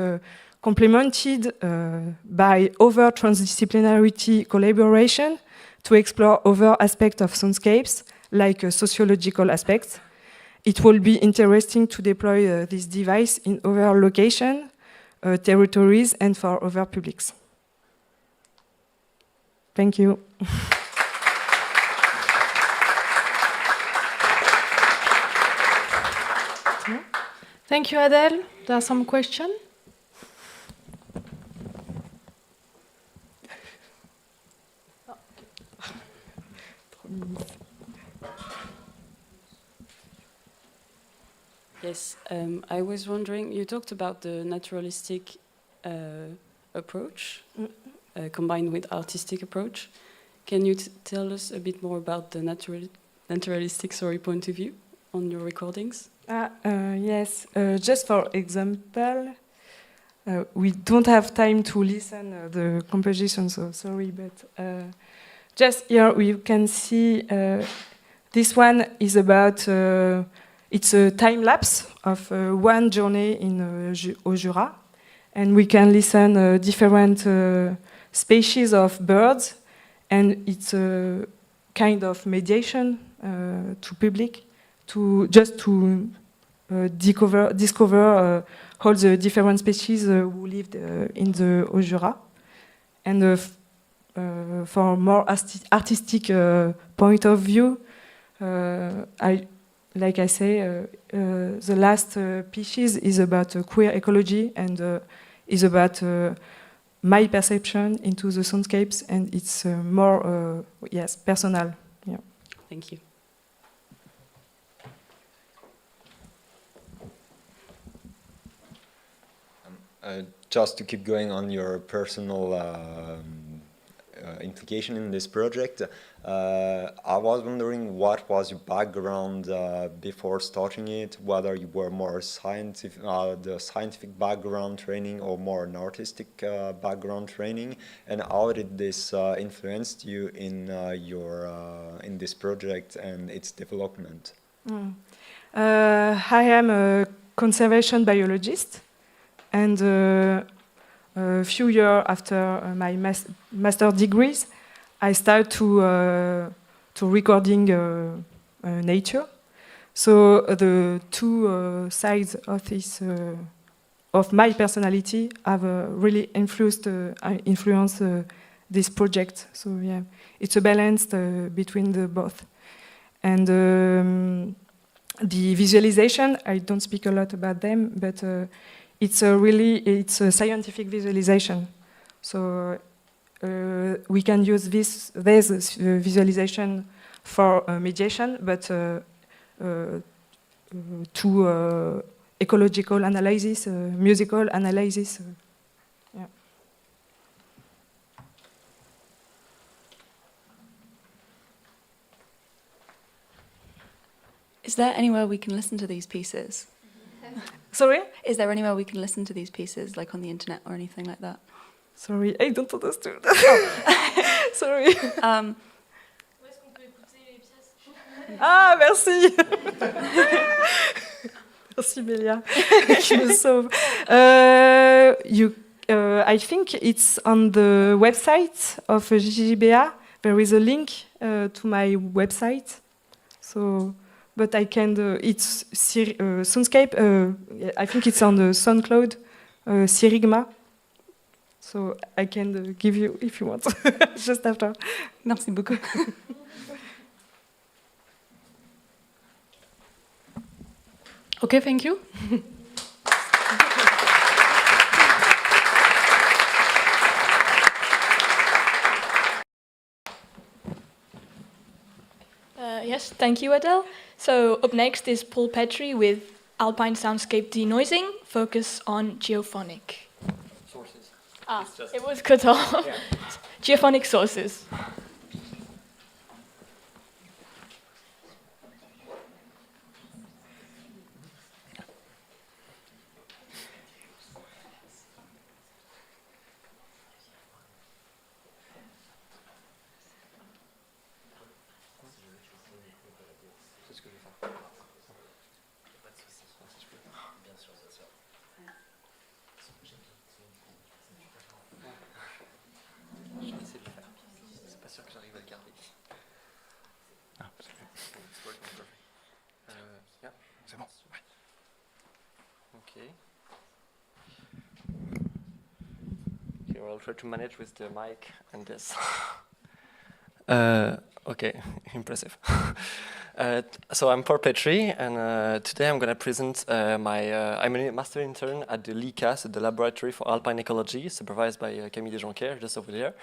Speaker 8: complemented by other transdisciplinarity collaboration to explore other aspects of soundscapes, like sociological aspects. It will be interesting to deploy this device in other locations, territories, and for other publics. Thank you.
Speaker 7: Thank you, Adèle. There are some questions?
Speaker 9: Yes, I was wondering, you talked about the naturalistic approach combined with artistic approach. Can you tell us a bit more about the naturalistic point of view on your recordings?
Speaker 8: Yes, just for example, we don't have time to listen the composition, so sorry, but just here we can see this one is about, it's a time lapse of one journey in au Jura, and we can listen different species of birds, and it's a kind of mediation to public, to discover all the different species who lived in the Haut Jura. And for more artistic point of view, like I say, the last species is about queer ecology and is about my perception into the soundscapes, and it's more, yes, personal. Yeah.
Speaker 9: Thank you.
Speaker 10: Just to keep going on your personal implication in this project, I was wondering what was your background before starting it, whether you were more scientific, the scientific background training or more an artistic background training, and how did this influenced you in in this project and its development?
Speaker 8: I am a conservation biologist. And a few years after my master degrees, I started to recording nature. So the two sides of this of my personality have really influenced this project. So yeah, it's a balance between the both. And the visualization, I don't speak a lot about them, but it's a scientific visualization. So we can use this visualization for mediation, but to ecological analysis, musical analysis. Yeah.
Speaker 5: Is there anywhere we can listen to these pieces?
Speaker 8: Sorry?
Speaker 5: Is there anywhere we can listen to these pieces, like on the internet or anything like that?
Speaker 8: Sorry, I don't understand. Sorry. Ah, merci. Merci, Bélia. Tu me sauves. I think it's on the website of JJBA. There is a link to my website. So, but I can. It's Soundscape. I think it's on the SoundCloud, Sirigma. So I can give you if you want, just after.
Speaker 5: Merci beaucoup.
Speaker 7: Okay, thank you.
Speaker 11: Yes, thank you, Adèle. So up next is Paul Petrie with Alpine Soundscape Denoising, focus on geophonic.
Speaker 12: Sources.
Speaker 11: It was cut off. Yeah. Geophonic sources.
Speaker 12: Here I'll try to manage with the mic and this. Okay, impressive. So I'm Paul Petrie, and today I'm going to present I'm a master intern at the LICAS, the Laboratory for Alpine Ecology, supervised by Camille Desjonquère, just over there.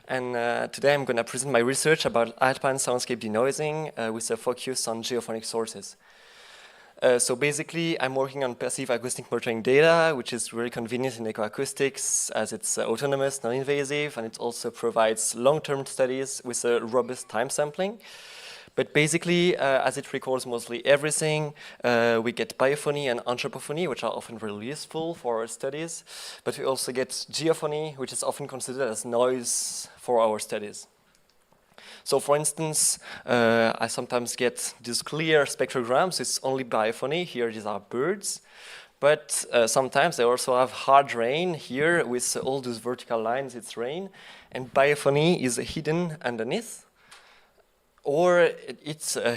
Speaker 12: And today I'm going to present my research about alpine soundscape denoising with a focus on geophonic sources. So basically, I'm working on passive acoustic monitoring data, which is very convenient in ecoacoustics as it's autonomous, non-invasive, and it also provides long-term studies with a robust time sampling. But basically, as it records mostly everything, we get biophony and anthropophony, which are often really useful for our studies. But we also get geophony, which is often considered as noise for our studies. So for instance, I sometimes get these clear spectrograms. It's only biophony. Here, these are birds. But sometimes I also have hard rain. Here, with all those vertical lines, it's rain. And biophony is hidden underneath. Or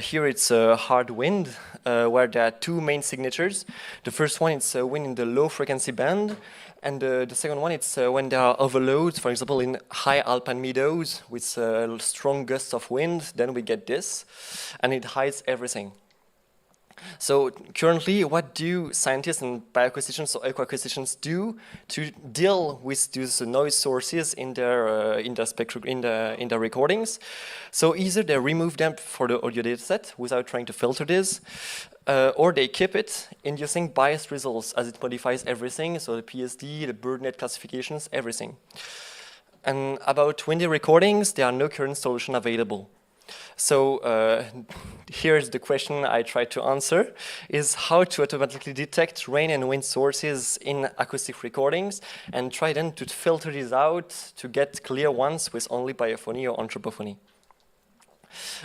Speaker 12: here it's a hard wind, where there are two main signatures. The first one is wind in the low frequency band. And the second one, it's when there are overloads, for example, in high alpine meadows with strong gusts of wind, then we get this, and it hides everything. So currently, what do scientists and bioacousticians or ecoacousticians do to deal with these noise sources in their recordings? So either they remove them for the audio dataset without trying to filter this, or they keep it, inducing biased results as it modifies everything, so the PSD, the BirdNet classifications, everything. And about windy recordings, there are no current solution available. So here's the question I try to answer, is how to automatically detect rain and wind sources in acoustic recordings and try then to filter these out to get clear ones with only biophony or anthropophony.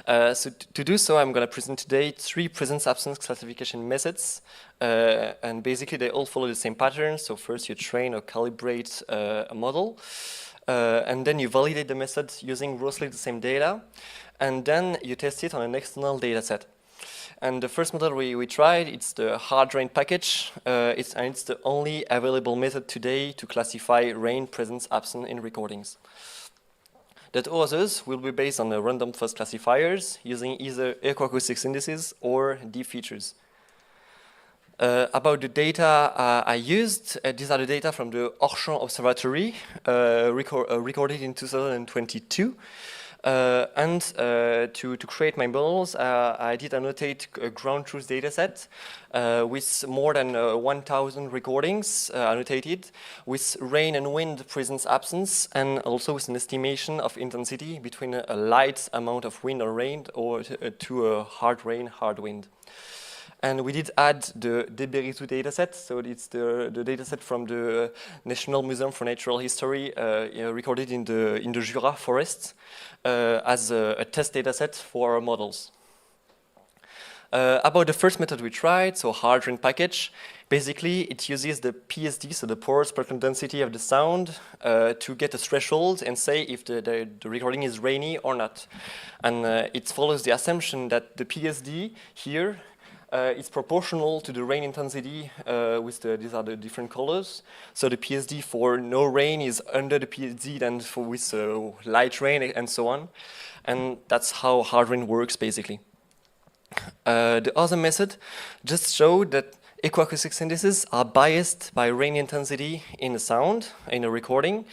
Speaker 12: So to do so, I'm going to present today 3 presence-absence classification methods, and basically they all follow the same pattern. So first you train or calibrate a model, and then you validate the method using roughly the same data, and then you test it on an external data set. And the first model we tried, it's the hard rain package, and it's the only available method today to classify rain presence-absent in recordings. The others will be based on the random forest classifiers using either ecoacoustics indices or deep features. About the data I used, these are the data from the Orchamps Observatory, recorded in 2022. And to create my models, I did annotate a ground truth dataset with more than 1,000 recordings annotated, with rain and wind presence absence, and also with an estimation of intensity between a light amount of wind or rain or to a hard rain, hard wind. And we did add the Deberizu dataset, so it's the dataset from the National Museum for Natural History, recorded in the Jura forest, as a test dataset for our models. About the first method we tried, so hard rain package, basically it uses the PSD, so the pore spectrum density of the sound, to get a threshold and say if the recording is rainy or not. And it follows the assumption that the PSD here is proportional to the rain intensity these are the different colors. So the PSD for no rain is under the PSD than with light rain and so on. And that's how hard rain works basically. The other method just showed that ecoacoustics indices are biased by rain intensity in a sound, in a recording.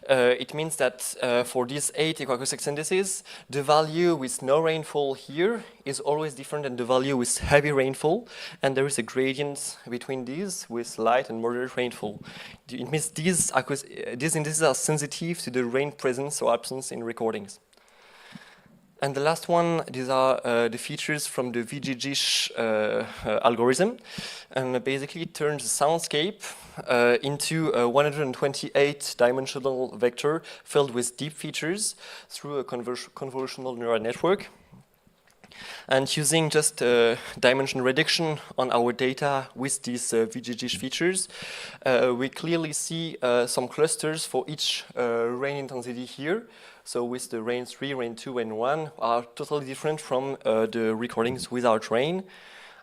Speaker 12: It means that for these 8 ecoacoustics indices, the value with no rainfall here is always different than the value with heavy rainfall, and there is a gradient between these with light and moderate rainfall. It means these indices are sensitive to the rain presence or absence in recordings. And the last one, these are the features from the VGGish algorithm. And basically it turns the soundscape into a 128-dimensional vector filled with deep features through a convolutional neural network. And using just dimension reduction on our data with these VGG features, we clearly see some clusters for each rain intensity here. So with the rain 3, rain 2, and 1 are totally different from the recordings without rain.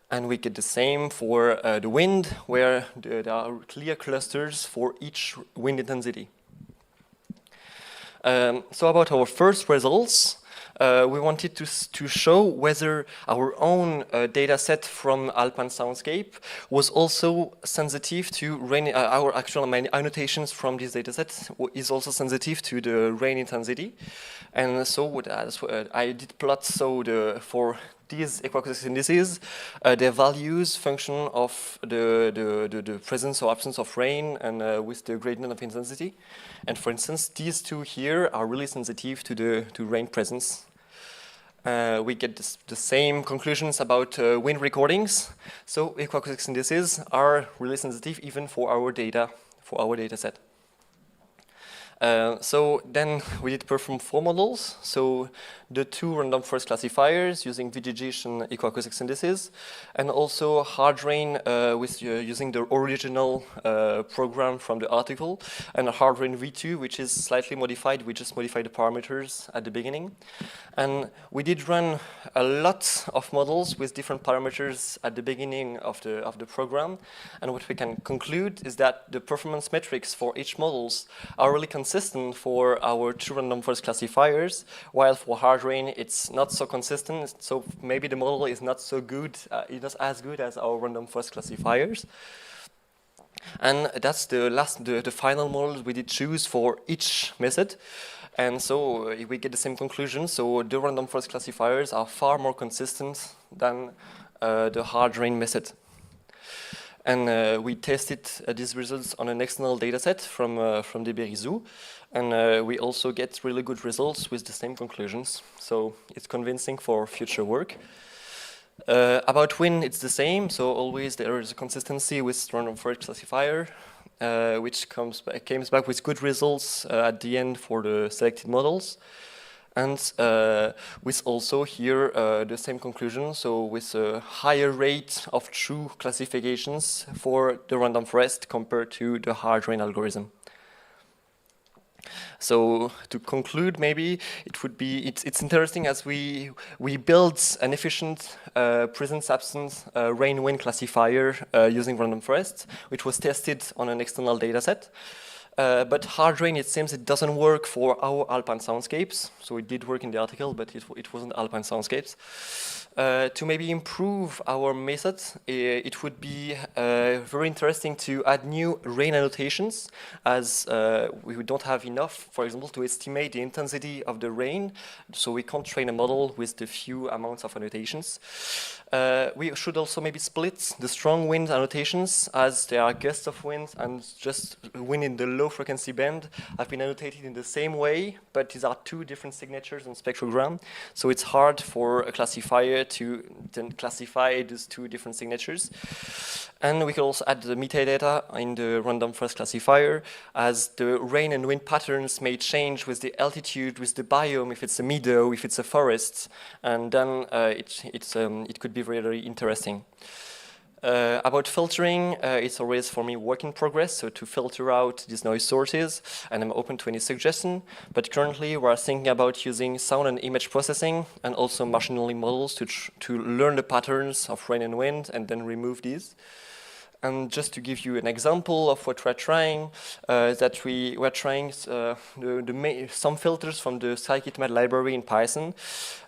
Speaker 12: And we get the same for the wind, where there are clear clusters for each wind intensity. So about our first results, we wanted to show whether our own data set from Alpine Soundscape was also sensitive to rain. Our actual annotations from this data set is also sensitive to the rain intensity. And so I did plot for these ecoacoustic indices, their values function of the presence or absence of rain and with the gradient of intensity. And for instance, these two here are really sensitive to rain presence. We get the same conclusions about wind recordings. So ecoacoustic indices are really sensitive even for our data set. So then we did perform 4 models. So the 2 random forest classifiers using VGG and ecoacoustic indices, and also hard rain with using the original program from the article, and a hard rain V2, which is slightly modified. We just modified the parameters at the beginning. And we did run a lot of models with different parameters at the beginning of the program. And what we can conclude is that the performance metrics for each models are really consistent for our 2 random forest classifiers, while for hard rain it's not so consistent. So maybe the model is not so good, it's not as good as our random forest classifiers. And that's the final model we did choose for each method. And so we get the same conclusion. So the random forest classifiers are far more consistent than the hard rain method. And we tested these results on an external dataset from the Berry-Zoo. And we also get really good results with the same conclusions. So it's convincing for future work. About wind, it's the same. So always there is a consistency with random forest classifier, which comes back with good results at the end for the selected models. And with also here the same conclusion, so with a higher rate of true classifications for the random forest compared to the hard rain algorithm. So to conclude, maybe it would be it's interesting as we built an efficient presence-absence rain-wind classifier using random forest, which was tested on an external dataset. But hard rain, it seems it doesn't work for our Alpine soundscapes. So it did work in the article, but it wasn't Alpine soundscapes. To maybe improve our method, it would be very interesting to add new rain annotations, as we don't have enough, for example, to estimate the intensity of the rain. So we can't train a model with the few amounts of annotations. We should also maybe split the strong wind annotations, as there are gusts of wind and just wind in the low frequency band have been annotated in the same way, but these are 2 different signatures on spectrogram. So it's hard for a classifier to then classify these 2 different signatures. And we can also add the metadata in the random forest classifier, as the rain and wind patterns may change with the altitude, with the biome, if it's a meadow, if it's a forest, and then it could be very, very interesting. About filtering, it's always for me work in progress, so to filter out these noise sources, and I'm open to any suggestion. But currently we're thinking about using sound and image processing and also machine learning models to learn the patterns of rain and wind and then remove these. And just to give you an example of what we're trying, that we're trying some filters from the scikit-met library in Python,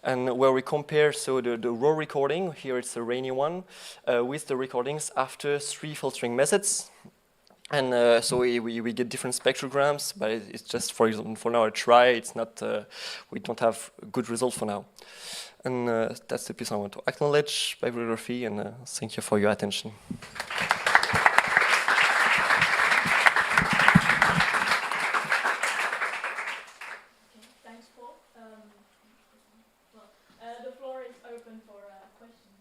Speaker 12: and where we compare the raw recording, here it's a rainy one, with the recordings after 3 filtering methods. And so we get different spectrograms, but it's just, for example, for now a try. It's not, we don't have good results for now. And that's the piece I want to acknowledge, bibliography, and thank you for your attention.
Speaker 11: The floor is open for questions.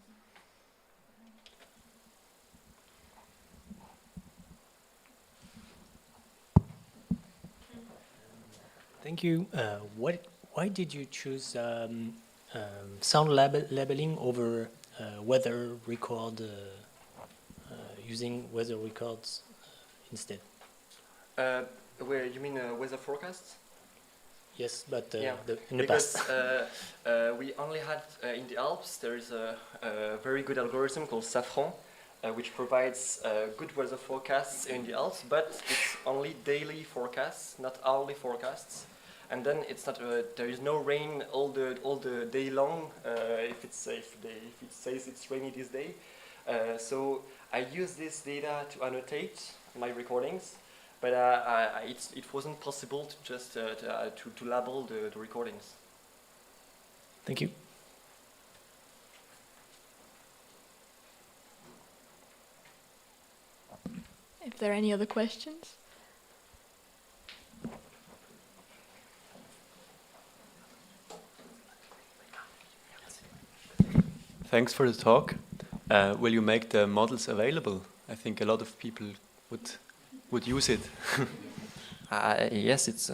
Speaker 4: Thank you. Why did you choose sound labeling over weather record using weather records instead.
Speaker 12: Where you mean weather forecasts?
Speaker 4: Yes, but
Speaker 12: yeah,
Speaker 4: in the
Speaker 12: because
Speaker 4: past.
Speaker 12: we only had in the Alps there is a very good algorithm called Safran, which provides good weather forecasts in the Alps, but it's only daily forecasts, not hourly forecasts. And then it's not there is no rain all the day long if it says it's rainy this day. So I use this data to annotate my recordings, but it wasn't possible to just to label the recordings.
Speaker 4: Thank you.
Speaker 11: If there are any other questions?
Speaker 13: Thanks for the talk. Will you make the models available? I think a lot of people would use it.
Speaker 12: Yes, it's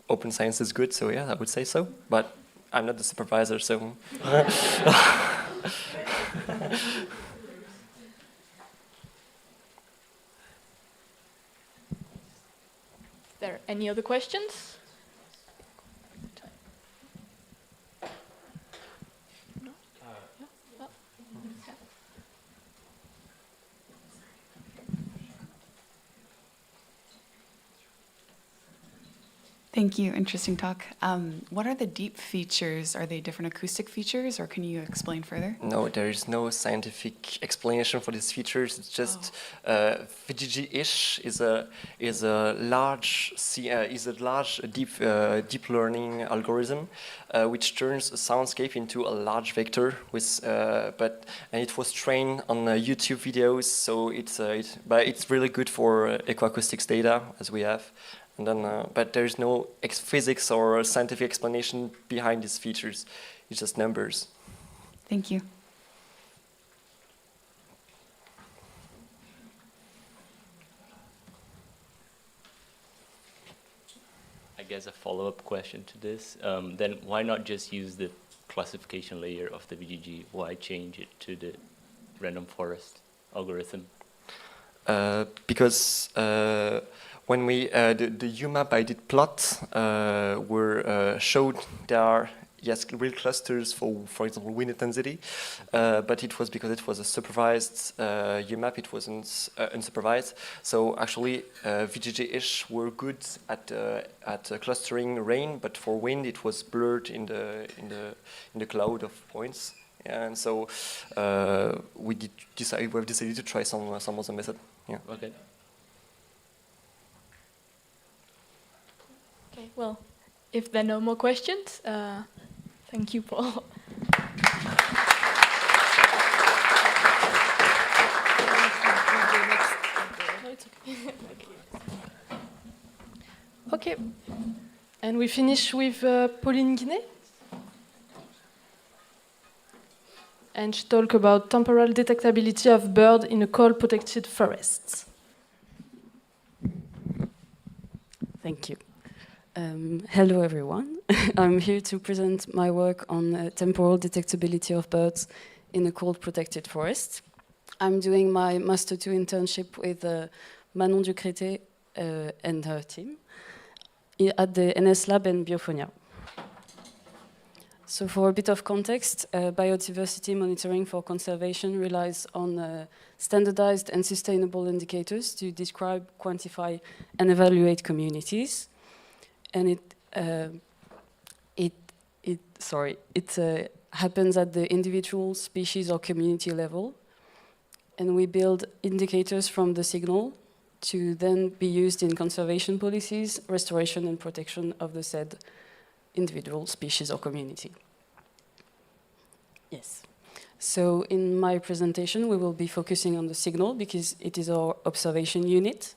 Speaker 12: open science is good, so yeah, I would say so. But I'm not the supervisor, so.
Speaker 11: Are there any other questions?
Speaker 14: Thank you, interesting talk. What are the deep features? Are they different acoustic features, or can you explain further?
Speaker 12: No, there is no scientific explanation for these features. It's just VGG-ish is a large deep learning algorithm which turns a soundscape into a large vector with and it was trained on YouTube videos, so but it's really good for ecoacoustics data as we have. And then, but there is no physics or scientific explanation behind these features. It's just numbers.
Speaker 14: Thank you.
Speaker 15: I guess a follow-up question to this. Then why not just use the classification layer of the VGG? Why change it to the random forest algorithm?
Speaker 12: Because when we the UMAP I did plot were showed there are real clusters for example wind intensity, but it was because it was a supervised UMAP, it wasn't unsupervised. So actually VGG-ish were good at clustering rain, but for wind it was blurred in the cloud of points. And so we've decided to try some other method. Yeah.
Speaker 15: Okay.
Speaker 11: Okay, well, if there are no more questions, thank you, Paul.
Speaker 7: Okay, and we finish with Pauline Guinet. And she talk about temporal detectability of bird in a cold protected forest.
Speaker 9: Thank you. Hello, everyone. I'm here to present my work on temporal detectability of birds in a cold protected forest. I'm doing my Master 2 internship with Manon Ducrété and her team at the NS Lab in Biophonia. So for a bit of context, biodiversity monitoring for conservation relies on standardized and sustainable indicators to describe, quantify, and evaluate communities. And it happens at the individual, species, or community level. And we build indicators from the signal to then be used in conservation policies, restoration and protection of the said individual, species, or community. Yes. So in my presentation, we will be focusing on the signal because it is our observation unit,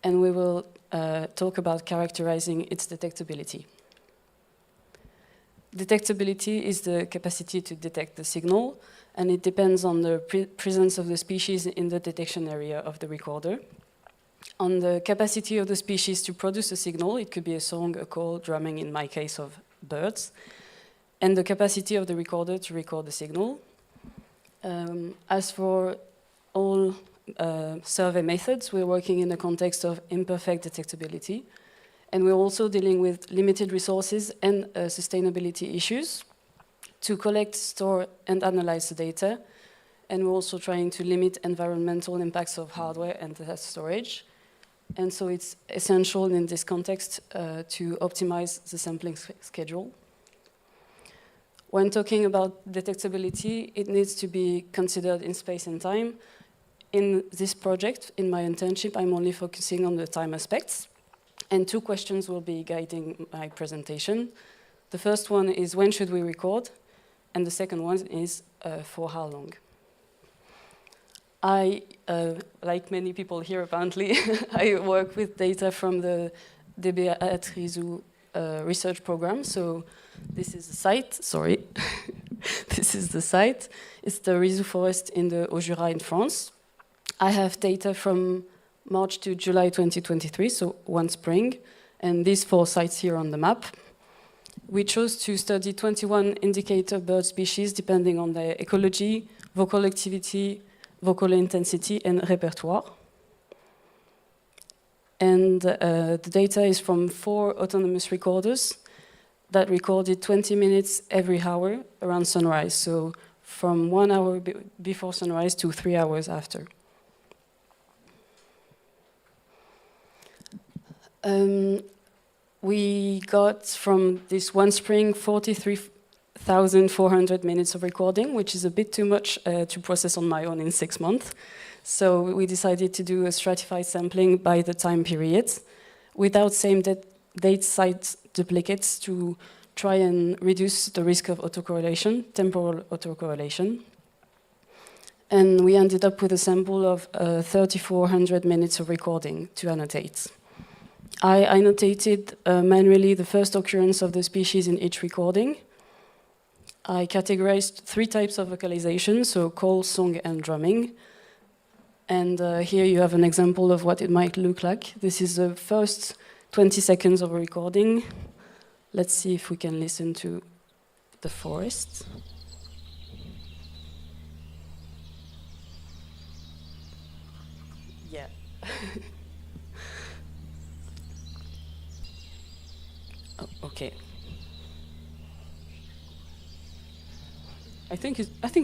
Speaker 9: and we will talk about characterizing its detectability. Detectability is the capacity to detect the signal, and it depends on the presence of the species in the detection area of the recorder. On the capacity of the species to produce a signal, it could be a song, a call, drumming, in my case of birds, and the capacity of the recorder to record the signal. As for all survey methods, we're working in the context of imperfect detectability, and we're also dealing with limited resources and sustainability issues to collect, store, and analyze the data. And we're also trying to limit environmental impacts of hardware and data storage. And so it's essential in this context to optimize the sampling schedule. When talking about detectability, it needs to be considered in space and time. In this project, in my internship, I'm only focusing on the time aspects. And 2 questions will be guiding my presentation. The first one is, when should we record? And the second one is, for how long? I, like many people here apparently, I work with data from the DBA research program. So this is the site, sorry. This is the site. It's the Rizou forest in the Haut-Jura in France. I have data from March to July 2023, so one spring, and these 4 sites here on the map. We chose to study 21 indicator bird species depending on their ecology, vocal activity, vocal intensity, and repertoire. And the data is from 4 autonomous recorders that recorded 20 minutes every hour around sunrise, so from 1 hour before sunrise to 3 hours after. We got from this one spring 43,400 minutes of recording, which is a bit too much to process on my own in 6 months. So we decided to do a stratified sampling by the time period without same date site duplicates to try and reduce the risk of autocorrelation, temporal autocorrelation. And we ended up with a sample of 3,400 minutes of recording to annotate. I annotated manually the first occurrence of the species in each recording. I categorized 3 types of vocalization, so call, song, and drumming. And here you have an example of what it might look like. This is the first 20 seconds of a recording. Let's see if we can listen to the forest. Yeah. Oh, okay. I think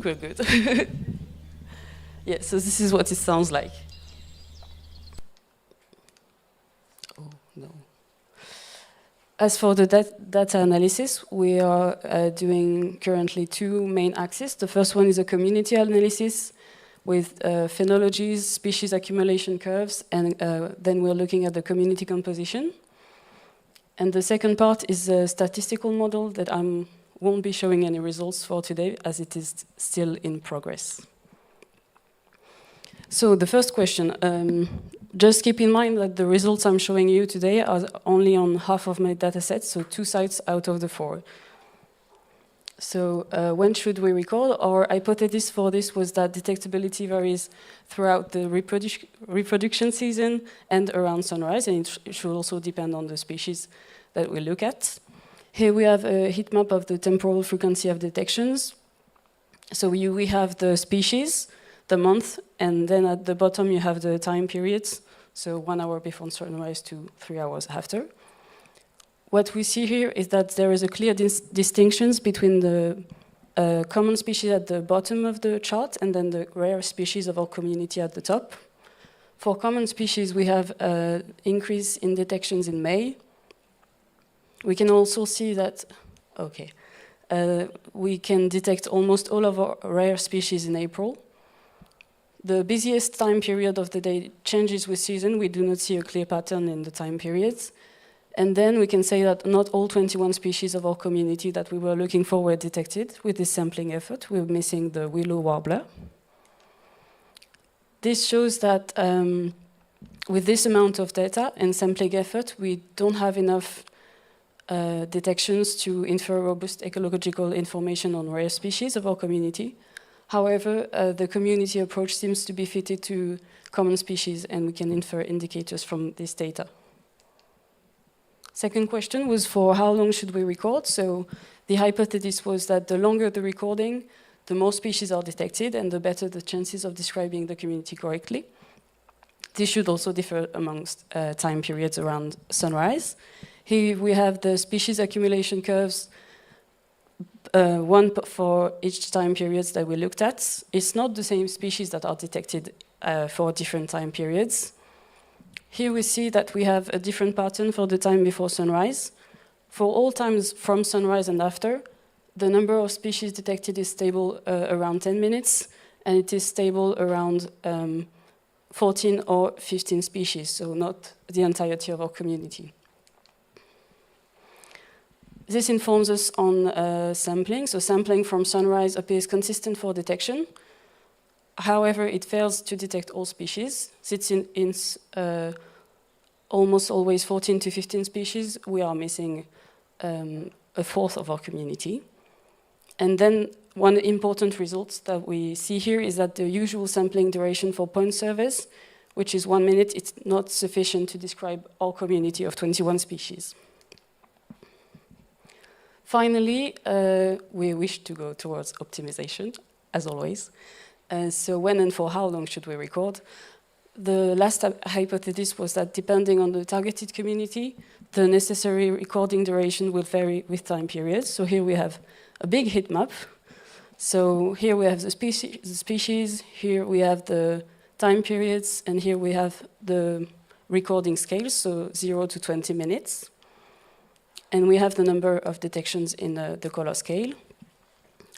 Speaker 9: we're good. Yeah, so this is what it sounds like. Oh, no. As for the data analysis, we are doing currently 2 main axes. The first one is a community analysis with phenologies, species accumulation curves, and then we're looking at the community composition. And the second part is a statistical model that I won't be showing any results for today, as it is still in progress. So the first question, just keep in mind that the results I'm showing you today are only on half of my data set, so 2 sites out of the 4. So when should we record? Our hypothesis for this was that detectability varies throughout the reproduction season and around sunrise, and it should also depend on the species that we look at. Here we have a heat map of the temporal frequency of detections. So we have the species, the month, and then at the bottom you have the time periods, so 1 hour before sunrise to 3 hours after. What we see here is that there is a clear distinction between the common species at the bottom of the chart and then the rare species of our community at the top. For common species, we have an increase in detections in May. We can also see that, we can detect almost all of our rare species in April. The busiest time period of the day changes with season. We do not see a clear pattern in the time periods. And then we can say that not all 21 species of our community that we were looking for were detected with this sampling effort. We're missing the willow warbler. This shows that with this amount of data and sampling effort, we don't have enough detections to infer robust ecological information on rare species of our community. However, the community approach seems to be fitted to common species, and we can infer indicators from this data. Second question was for how long should we record? So the hypothesis was that the longer the recording, the more species are detected and the better the chances of describing the community correctly. This should also differ amongst time periods around sunrise. Here we have the species accumulation curves, one for each time periods that we looked at. It's not the same species that are detected for different time periods. Here we see that we have a different pattern for the time before sunrise. For all times from sunrise and after, the number of species detected is stable around 10 minutes, and it is stable around 14 or 15 species, so not the entirety of our community. This informs us on sampling. So sampling from sunrise appears consistent for detection. However, it fails to detect all species. Since in almost always 14 to 15 species, we are missing a fourth of our community. And then one important result that we see here is that the usual sampling duration for point surveys, which is 1 minute, it's not sufficient to describe our community of 21 species. Finally, we wish to go towards optimization, as always. So when and for how long should we record? The last hypothesis was that depending on the targeted community, the necessary recording duration will vary with time periods. So here we have a big heat map. So here we have the species, here we have the time periods, and here we have the recording scales, so 0 to 20 minutes. And we have the number of detections in the color scale.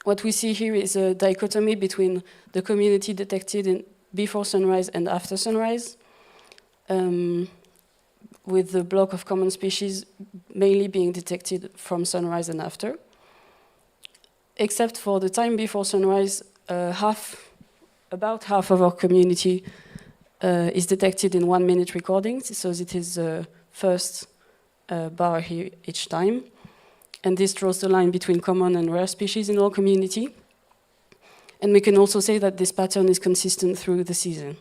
Speaker 9: What we see here is a dichotomy between the community detected before sunrise and after sunrise, with the block of common species mainly being detected from sunrise and after. Except for the time before sunrise, about half of our community is detected in 1 minute recordings, so it is the first bar here each time. And this draws the line between common and rare species in our community. And we can also say that this pattern is consistent through the season.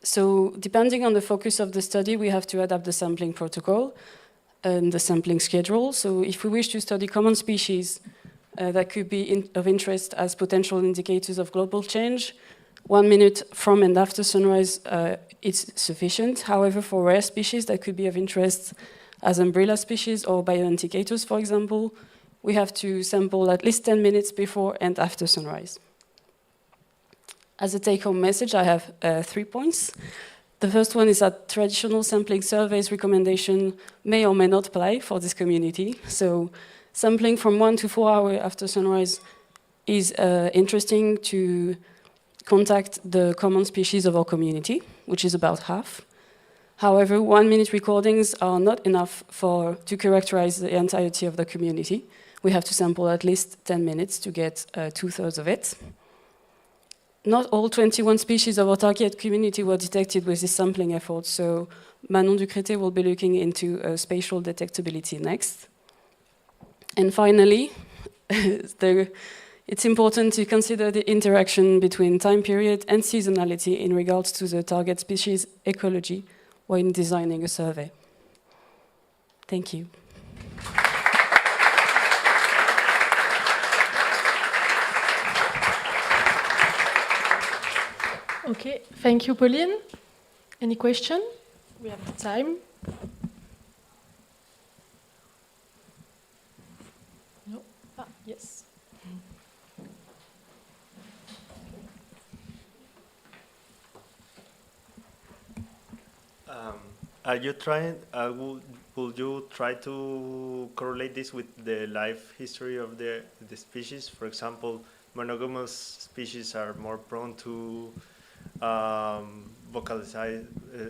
Speaker 9: So depending on the focus of the study, we have to adapt the sampling protocol and the sampling schedule. So if we wish to study common species that could be of interest as potential indicators of global change, 1 minute from and after sunrise is sufficient. However, for rare species that could be of interest as umbrella species or bioindicators, for example, we have to sample at least 10 minutes before and after sunrise. As a take-home message, I have 3 points. The first one is that traditional sampling surveys recommendation may or may not apply for this community. So sampling from 1 to 4 hours after sunrise is interesting to contact the common species of our community, which is about half. However, 1 minute recordings are not enough to characterize the entirety of the community. We have to sample at least 10 minutes to get 2/3 of it. Not all 21 species of our target community were detected with this sampling effort, so Manon Ducrété will be looking into spatial detectability next. And finally, it's important to consider the interaction between time period and seasonality in regards to the target species ecology when designing a survey. Thank you.
Speaker 7: Okay, thank you, Pauline. Any question? We have the time. No? Ah, yes.
Speaker 16: Are you trying? Will you try to correlate this with the life history of the species? For example, monogamous species are more prone to vocalize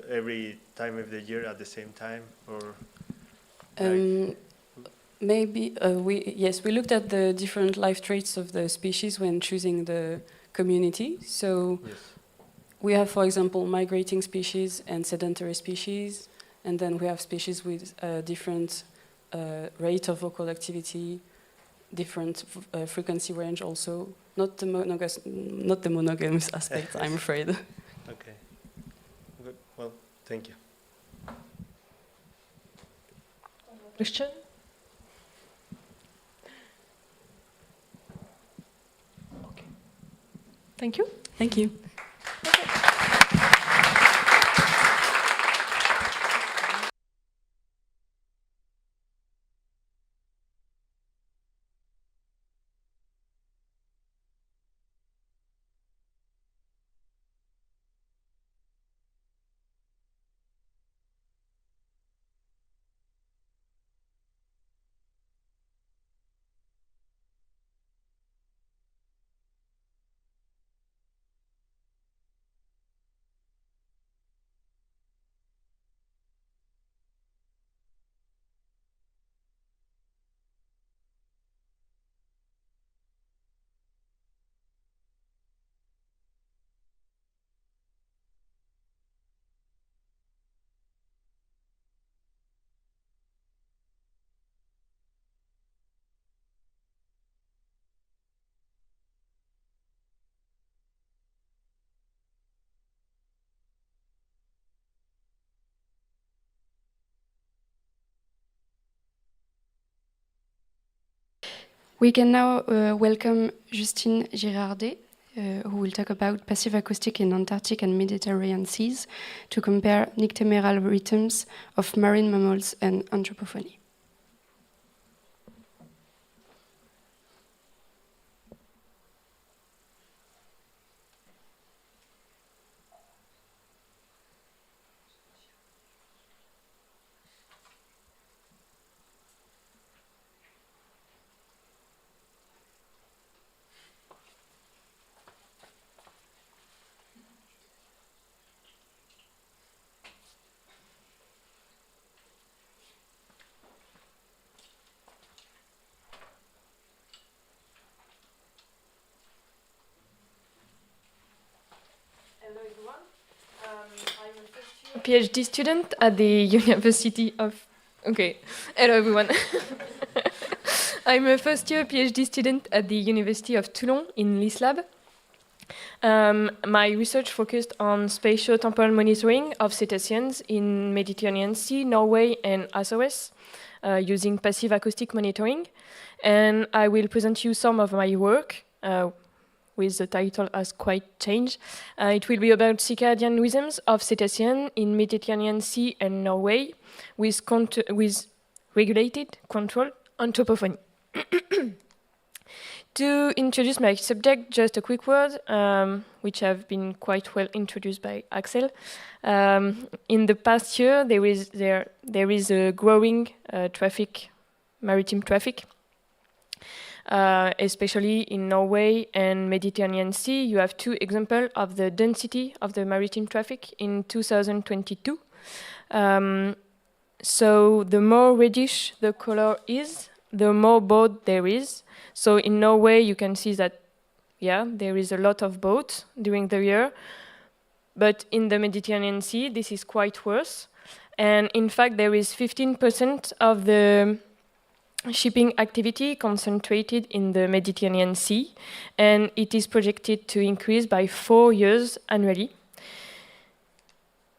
Speaker 16: every time of the year at the same time, or
Speaker 9: maybe we looked at the different life traits of the species when choosing the community. So yes. We have, for example, migrating species and sedentary species, and then we have species with different rate of vocal activity, different frequency range also. Not the monogamous aspect, I'm afraid.
Speaker 16: Okay. Good. Well, thank you.
Speaker 7: Question? Okay. Thank you.
Speaker 9: Thank you.
Speaker 17: We can now welcome Justine Firardet, who will talk about passive acoustic in Antarctic and Mediterranean seas to compare nictemeral rhythms of marine mammals and anthropophony.
Speaker 11: PhD student at the University of... Okay, hello everyone. I'm a first-year PhD student at the University of Toulon in LISLab. My research focused on spatio-temporal monitoring of cetaceans in Mediterranean Sea, Norway and Azores using passive acoustic monitoring. And I will present you some of my work with the title has quite changed. It will be about circadian rhythms of cetaceans in Mediterranean Sea and Norway with regulated control anthropophony. To introduce my subject, just a quick word, which have been quite well introduced by Axel. In the past year, there is a growing maritime traffic. Especially in Norway and Mediterranean Sea, you have two examples of the density of the maritime traffic in 2022. So the more reddish the color is, the more boat there is. So in Norway, you can see that, yeah, there is a lot of boats during the year. But in the Mediterranean Sea, this is quite worse. And in fact, there is 15% of the shipping activity concentrated in the Mediterranean Sea, and it is projected to increase by 4 years annually.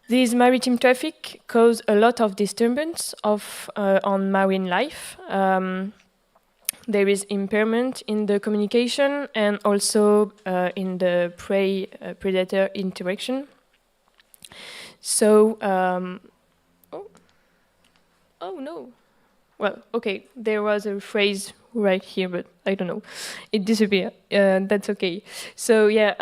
Speaker 11: These maritime traffic cause a lot of disturbance on marine life. There is impairment in the communication and also in the prey-predator interaction. So, oh no. Well, okay, there was a phrase right here, but I don't know. It disappeared. That's okay. So yeah,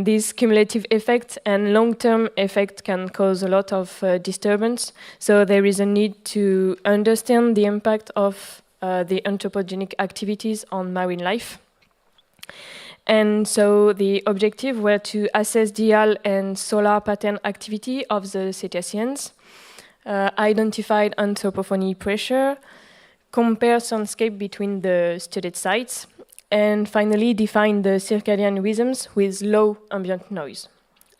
Speaker 11: these cumulative effects and long-term effects can cause a lot of disturbance. So there is a need to understand the impact of the anthropogenic activities on marine life. And so the objective were to assess dial and solar pattern activity of the cetaceans, identified anthropophony pressure, compare soundscape between the studied sites, and finally define the circadian rhythms with low ambient noise.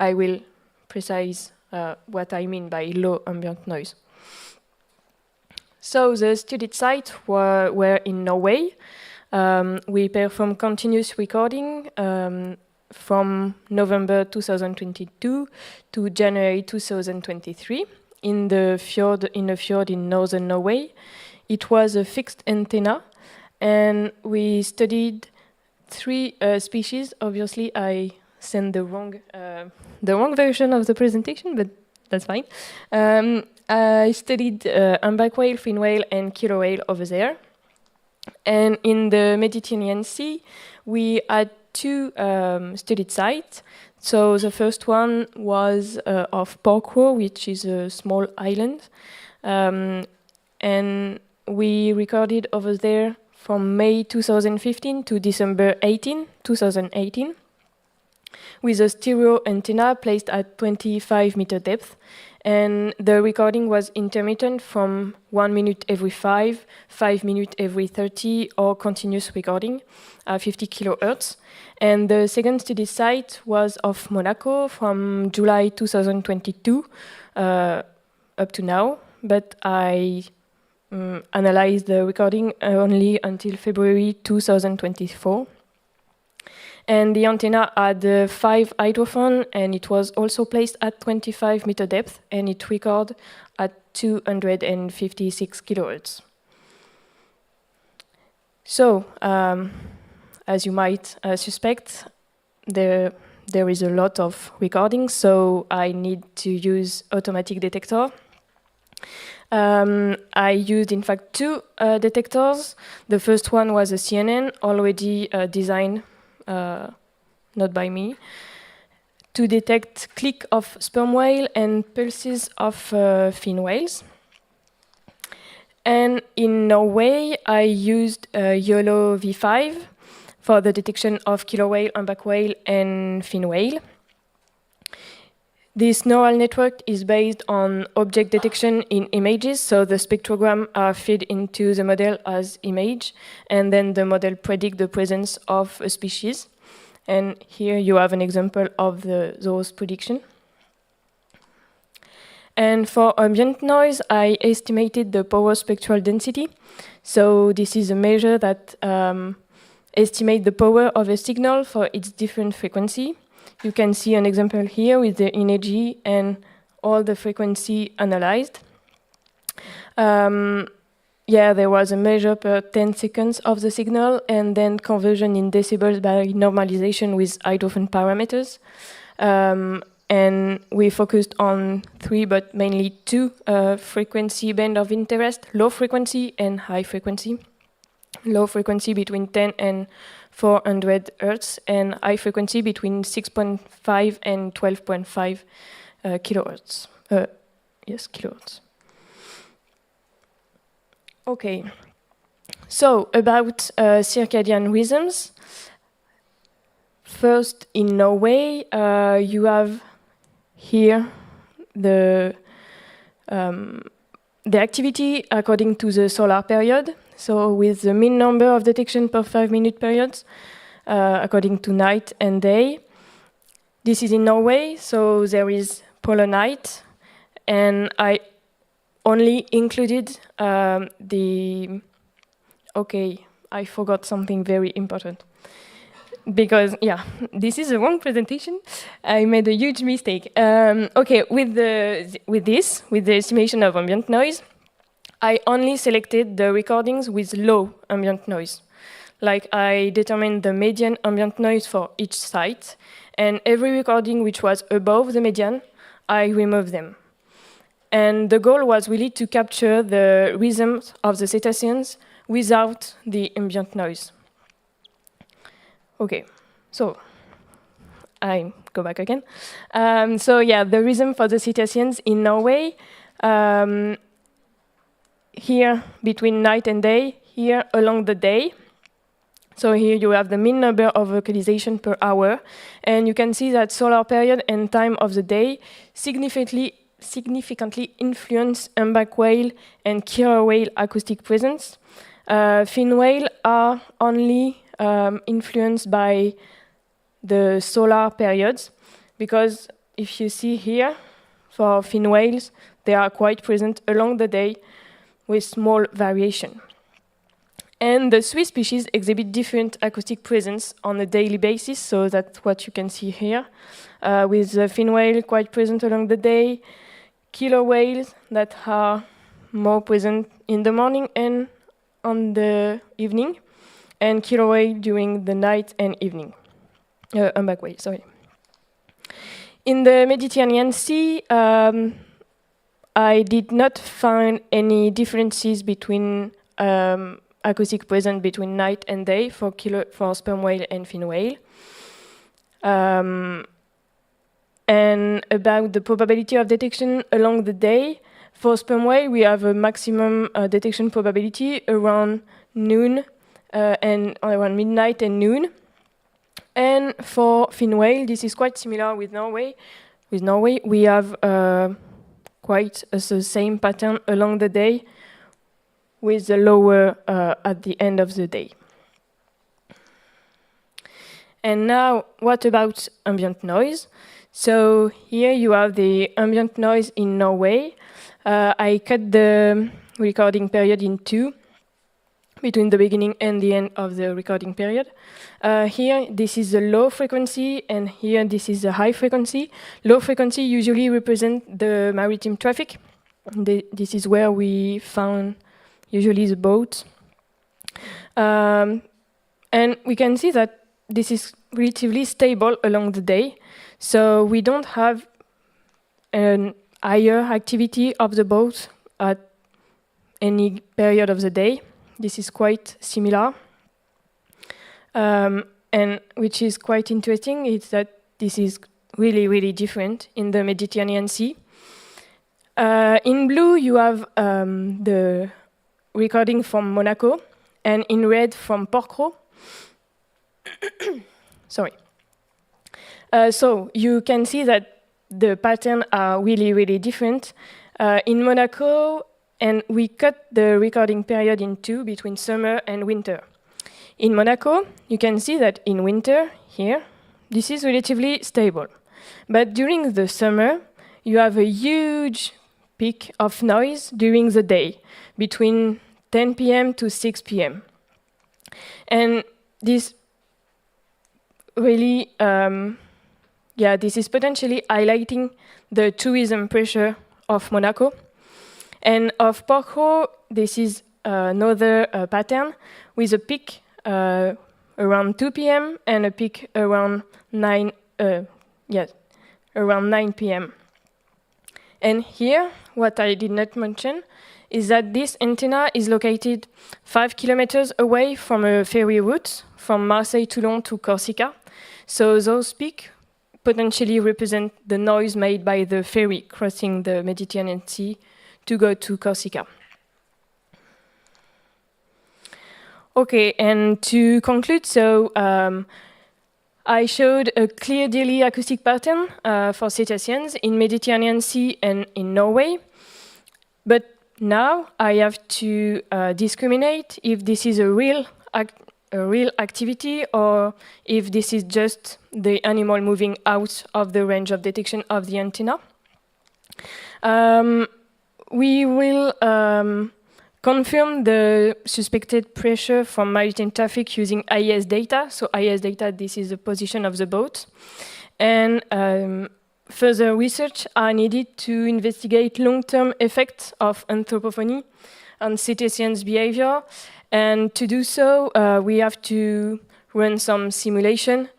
Speaker 11: I will precise what I mean by low ambient noise. So the studied sites were in Norway. We performed continuous recording from November 2022 to January 2023 in a fjord in northern Norway. it was a fixed antenna, and we studied 3 species. Obviously, I sent the wrong version of the presentation, but that's fine. I studied humpback whale, fin whale, and killer whale over there. And in the Mediterranean Sea, we had 2 studied sites. So the first one was of Porquo, which is a small island. And we recorded over there from May 2015 to December 2018, with a stereo antenna placed at 25-meter depth. And the recording was intermittent from 1 minute every 5, 5 minutes every 30, or continuous recording, 50 kilohertz. And the second study site was of Monaco from July 2022 up to now, but I analyzed the recording only until February 2024. And the antenna had 5 hydrophones, and it was also placed at 25-meter depth, and it recorded at 256 kilohertz. So, as you might suspect, there is a lot of recordings, so I need to use automatic detector. I used, in fact, 2 detectors. The first one was a CNN, already designed, not by me, to detect click of sperm whale and pulses of fin whales. And in Norway, I used YOLO V5 for the detection of killer whale, humpback whale, and fin whale. This neural network is based on object detection in images, so the spectrogram are fed into the model as image, and then the model predicts the presence of a species. And here you have an example of those predictions. And for ambient noise, I estimated the power spectral density. So this is a measure that estimates the power of a signal for its different frequency. You can see an example here with the energy and all the frequency analyzed. There was a measure per 10 seconds of the signal, and then conversion in decibels by normalization with hydrophone parameters. And we focused on 3, but mainly 2 frequency band of interest, low frequency and high frequency. Low frequency between 10 and 400 Hertz, and high frequency between 6.5 and 12.5 kilohertz. Kilohertz. Okay, so about circadian rhythms. First, in Norway, you have here the activity according to the solar period. So with the mean number of detection per 5-minute periods, according to night and day. This is in Norway, so there is polar night, and I only included okay, I forgot something very important. Because, this is the wrong presentation. I made a huge mistake. Okay, with the estimation of ambient noise, I only selected the recordings with low ambient noise. Like, I determined the median ambient noise for each site, and every recording which was above the median, I removed them. And the goal was really to capture the rhythms of the cetaceans without the ambient noise. Okay, so I go back again. The rhythm for the cetaceans in Norway, here between night and day, here along the day. So here you have the mean number of vocalization per hour, and you can see that solar period and time of the day significantly influence humpback whale and killer whale acoustic presence. Fin whale are only influenced by the solar periods, because if you see here, for fin whales, they are quite present along the day with small variation. And the 3 species exhibit different acoustic presence on a daily basis, so that's what you can see here, with the fin whale quite present along the day, killer whales that are more present in the morning and on the evening, and killer whale during the night and evening. Humpback whale, sorry. In the Mediterranean Sea, I did not find any differences between acoustic presence between night and day for sperm whale and fin whale. And about the probability of detection along the day, for sperm whale we have a maximum detection probability around noon and around midnight and noon. And for fin whale, this is quite similar with Norway. With Norway, we have quite the same pattern along the day, with the lower at the end of the day. And now, what about ambient noise? So here you have the ambient noise in Norway. I cut the recording period in two, between the beginning and the end of the recording period. Here, this is the low frequency, and here, this is the high frequency. Low frequency usually represents the maritime traffic. This is where we found usually the boats. And we can see that this is relatively stable along the day. So we don't have an higher activity of the boat at any period of the day. This is quite similar. And which is quite interesting is that this is really, really different in the Mediterranean Sea. In blue, you have the recording from Monaco, and in red from Porquerolles. Sorry. So you can see that the patterns are really, really different. In Monaco, and we cut the recording period in two between summer and winter. In Monaco, you can see that in winter, here, this is relatively stable. But during the summer, you have a huge peak of noise during the day, between 10 p.m. to 6 p.m. And this really, this is potentially highlighting the tourism pressure of Monaco. And of Porquerolles, this is another pattern with a peak around 2 p.m. and a peak around 9 p.m. And here, what I did not mention is that this antenna is located 5 kilometers away from a ferry route from Marseille-Toulon to Corsica. So those peaks potentially represent the noise made by the ferry crossing the Mediterranean Sea to go to Corsica. Okay, and to conclude, so I showed a clear daily acoustic pattern for cetaceans in Mediterranean Sea and in Norway. But now I have to discriminate if this is a real activity or if this is just the animal moving out of the range of detection of the antenna. We will confirm the suspected pressure from maritime traffic using AES data. So AES data, this is the position of the boat. And further research are needed to investigate long-term effects of anthropophony on cetaceans' behavior. And to do so, we have to run some simulation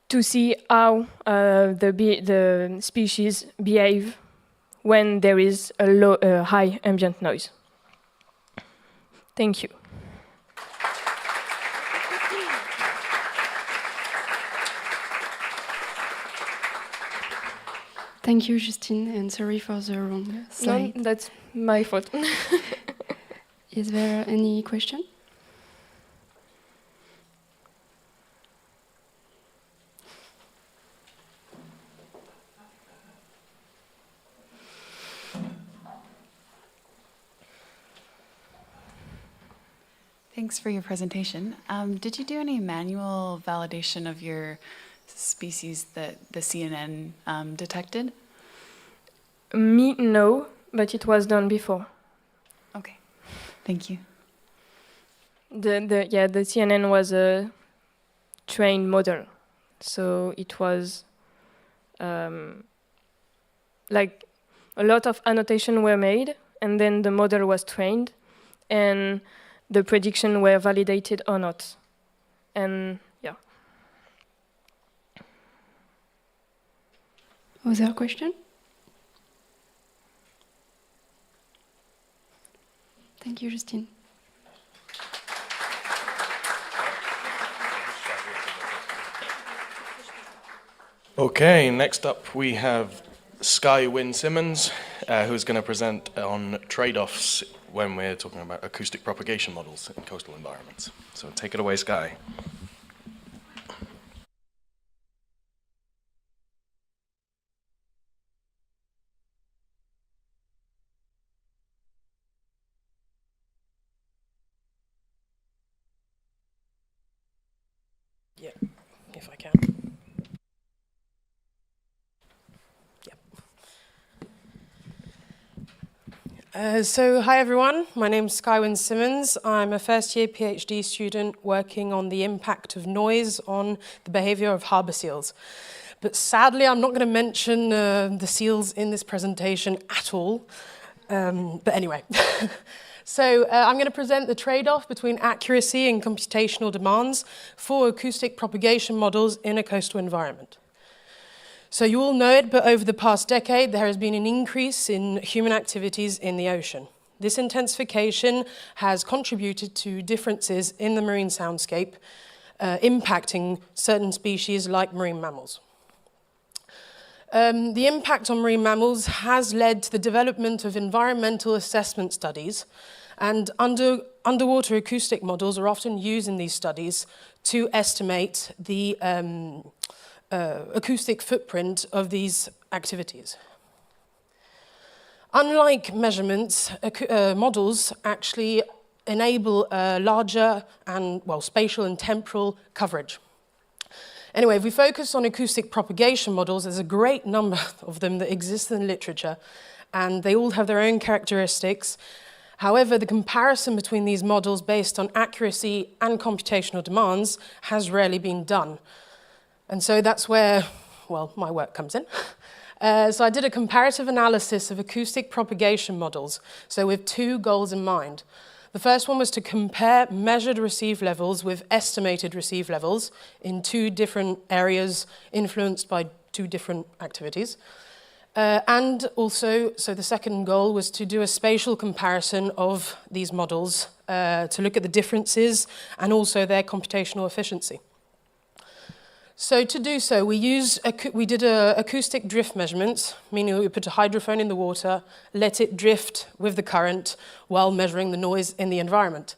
Speaker 11: to see how the species behave when there is a high ambient noise. Thank you.
Speaker 17: Thank you, Justine, and sorry for the wrong slide.
Speaker 11: No, that's my fault.
Speaker 17: Is there any question?
Speaker 14: Thanks for your presentation. Did you do any manual validation of your species that the CNN detected?
Speaker 11: Me, no, but it was done before.
Speaker 14: Okay, thank you.
Speaker 11: The CNN was a trained model, so it was like a lot of annotation were made, and then the model was trained, and the prediction were validated or not. And yeah.
Speaker 17: Other question? Thank you, Justine.
Speaker 18: Okay, next up we have Skye Wynn Simmonds, who's going to present on trade-offs when we're talking about acoustic propagation models in coastal environments. So take it away, Skye.
Speaker 19: Yeah, if I can. So hi everyone, my name's Skye Wynn Simmonds. I'm a first year PhD student working on the impact of noise on the behaviour of harbour seals. But sadly I'm not going to mention the seals in this presentation at all. But anyway, so I'm going to present the trade-off between accuracy and computational demands for acoustic propagation models in a coastal environment. So you all know it, but over the past decade, there has been an increase in human activities in the ocean. This intensification has contributed to differences in the marine soundscape, impacting certain species like marine mammals. The impact on marine mammals has led to the development of environmental assessment studies, and underwater acoustic models are often used in these studies to estimate the acoustic footprint of these activities. Unlike measurements, models actually enable larger and, well, spatial and temporal coverage. Anyway, if we focus on acoustic propagation models, there's a great number of them that exist in the literature, and they all have their own characteristics. However, the comparison between these models based on accuracy and computational demands has rarely been done. And so that's where, well, my work comes in. So I did a comparative analysis of acoustic propagation models, so with two goals in mind. The first one was to compare measured receive levels with estimated receive levels in two different areas influenced by two different activities. And also, so the second goal was to do a spatial comparison of these models to look at the differences and also their computational efficiency. So to do so, we did acoustic drift measurements, meaning we put a hydrophone in the water, let it drift with the current while measuring the noise in the environment.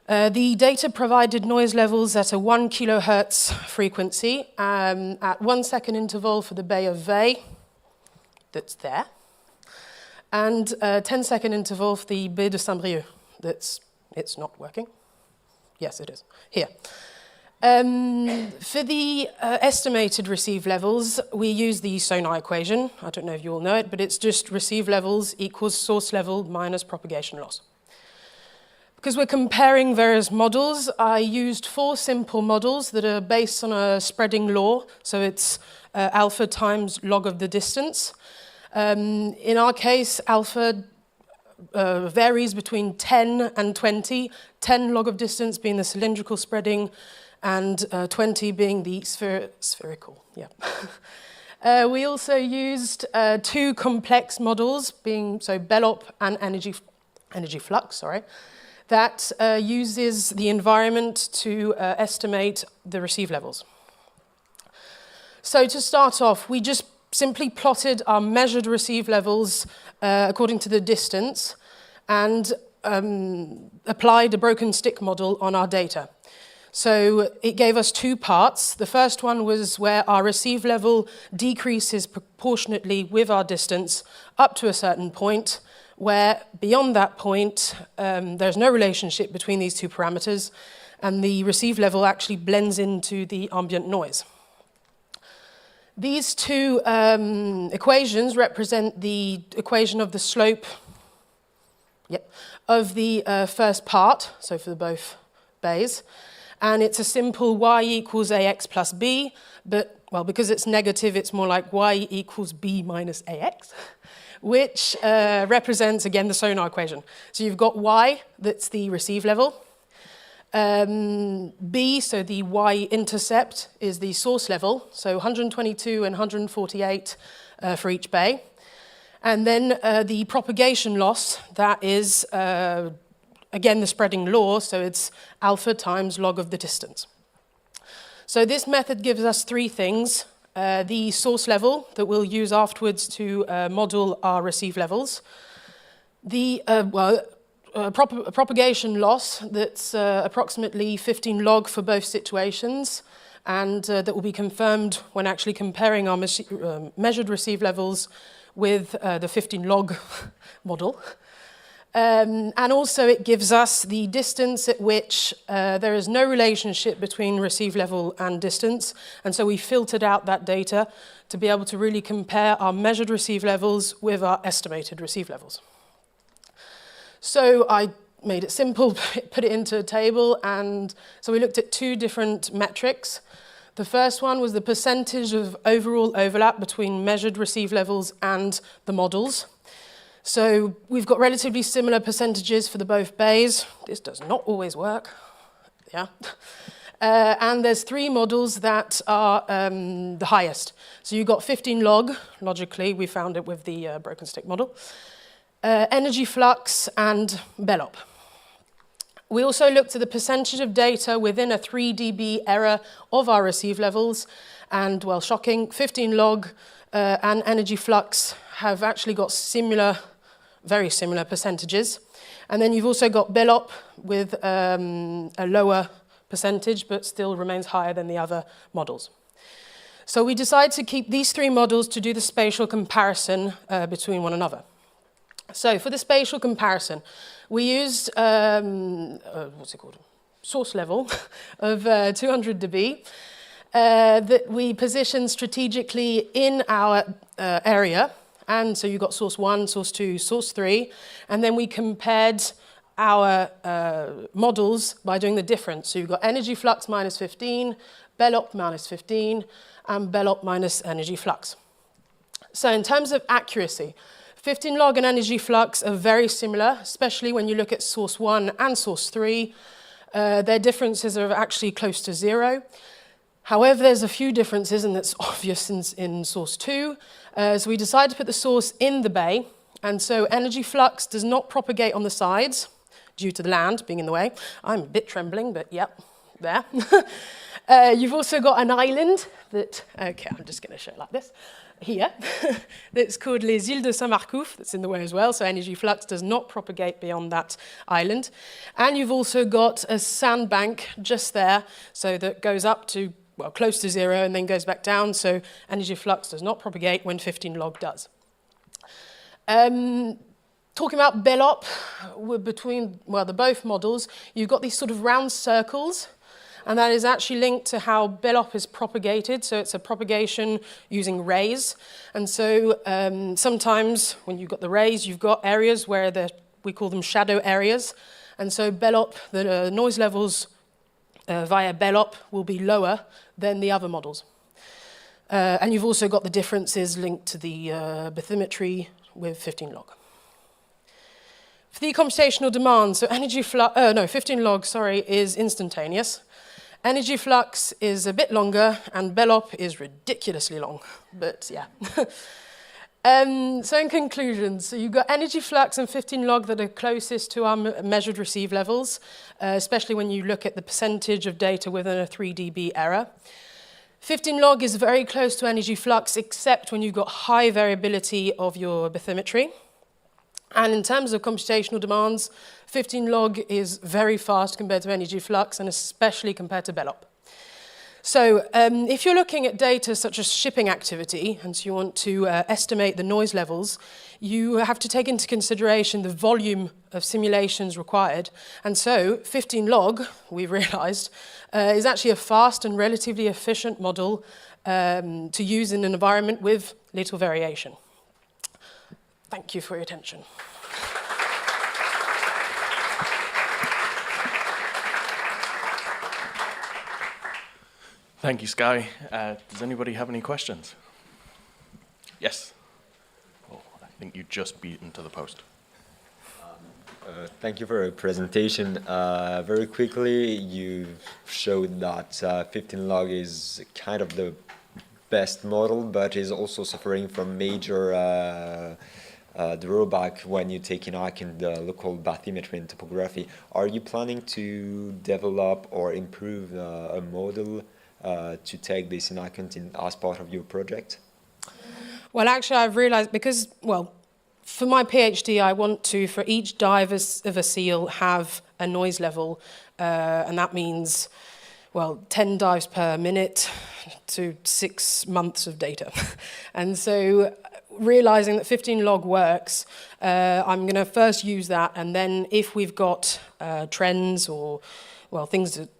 Speaker 19: The data provided noise levels at a 1 kilohertz frequency at 1 second interval for the Bay of Vey, that's there, and a 10-second interval for the Baie de Saint-Brieuc, it's not working. Yes, it is, here. For the estimated receive levels, we use the sonar equation. I don't know if you all know it, but it's just receive levels equals source level minus propagation loss. Because we're comparing various models, I used 4 simple models that are based on a spreading law, so it's alpha times log of the distance. In our case, alpha varies between 10 and 20, 10 log of distance being the cylindrical spreading, and 20 being the spherical, yeah. We also used 2 complex models, being Bellop and energy flux, that uses the environment to estimate the receive levels. So to start off, we just simply plotted our measured receive levels according to the distance and applied a broken stick model on our data. So it gave us 2 parts. The first one was where our receive level decreases proportionately with our distance up to a certain point, where beyond that point, there's no relationship between these 2 parameters, and the receive level actually blends into the ambient noise. These 2 equations represent the equation of the slope of the first part, so for both bays. And it's a simple y equals ax plus b, but well, because it's negative, it's more like y equals b minus ax, which represents, again, the sonar equation. So you've got y, that's the receive level. B, so the y-intercept, is the source level, so 122 and 148 for each bay. And then the propagation loss, that is, again, the spreading law, so it's alpha times log of the distance. So this method gives us three things. The source level that we'll use afterwards to model our receive levels. The propagation loss that's approximately 15 log for both situations, and that will be confirmed when actually comparing our measured receive levels with the 15 log model. And also it gives us the distance at which there is no relationship between receive level and distance, and so we filtered out that data to be able to really compare our measured receive levels with our estimated receive levels. So I made it simple, put it into a table, and so we looked at two different metrics. The first one was the percentage of overall overlap between measured receive levels and the models. So we've got relatively similar percentages for the both bays. This does not always work. Yeah. And there's three models that are the highest. So you've got 15 log, logically, we found it with the broken stick model, energy flux, and BELOP. We also looked at the percentage of data within a 3 dB error of our receive levels, and, well, shocking, 15 log and energy flux have actually got similar, very similar percentages. And then you've also got BELOP with a lower percentage, but still remains higher than the other models. So we decided to keep these three models to do the spatial comparison between one another. So for the spatial comparison, we used, source level of 200 dB that we positioned strategically in our area. And so you got source 1, source 2, source 3, and then we compared our models by doing the difference. So you've got energy flux minus 15, BELOP minus 15, and BELOP minus energy flux. So in terms of accuracy, 15 log and energy flux are very similar, especially when you look at source 1 and source 3. Their differences are actually close to 0. However, there's a few differences, and that's obvious in source 2. So we decided to put the source in the bay, and so energy flux does not propagate on the sides due to the land being in the way. I'm a bit trembling, but yep, there. You've also got an island that, okay, I'm just going to show it like this. Here, that's called Les Îles de Saint-Marcouf, that's in the way as well, so energy flux does not propagate beyond that island. And you've also got a sandbank just there, so that goes up to, well, close to 0 and then goes back down, so energy flux does not propagate when 15 log does. Talking about BELOP, between, well, the both models, you've got these sort of round circles, and that is actually linked to how BELOP is propagated. So it's a propagation using rays. And so sometimes when you've got the rays, you've got areas where we call them shadow areas. And so BELOP, the noise levels via BELOP will be lower than the other models. And you've also got the differences linked to the bathymetry with 15 log. For the computational demand, so 15 log, is instantaneous. Energy flux is a bit longer, and BELOP is ridiculously long, but yeah. So in conclusion, so you've got energy flux and 15 log that are closest to our measured receive levels, especially when you look at the percentage of data within a 3 dB error. 15 log is very close to energy flux, except when you've got high variability of your bathymetry. And in terms of computational demands, 15 log is very fast compared to energy flux, and especially compared to BELOP. So if you're looking at data such as shipping activity, and so you want to estimate the noise levels, you have to take into consideration the volume of simulations required. And so 15 log, we've realized, is actually a fast and relatively efficient model to use in an environment with little variation. Thank you for your attention.
Speaker 18: Thank you, Skye. Does anybody have any questions? Yes. Oh, I think you just beaten to the post.
Speaker 10: Thank you for your presentation. Very quickly, you showed that 15 log is kind of the best model, but is also suffering from major drawback when you take into account the local bathymetry and topography. Are you planning to develop or improve a model to take this into account as part of your project?
Speaker 19: Well, actually, I've realized because, well, for my PhD, I want to, for each dive of a seal, have a noise level, and that means, well, 10 dives per minute to 6 months of data. And so realizing that 15 log works, I'm going to first use that, and then if we've got trends or, well, things that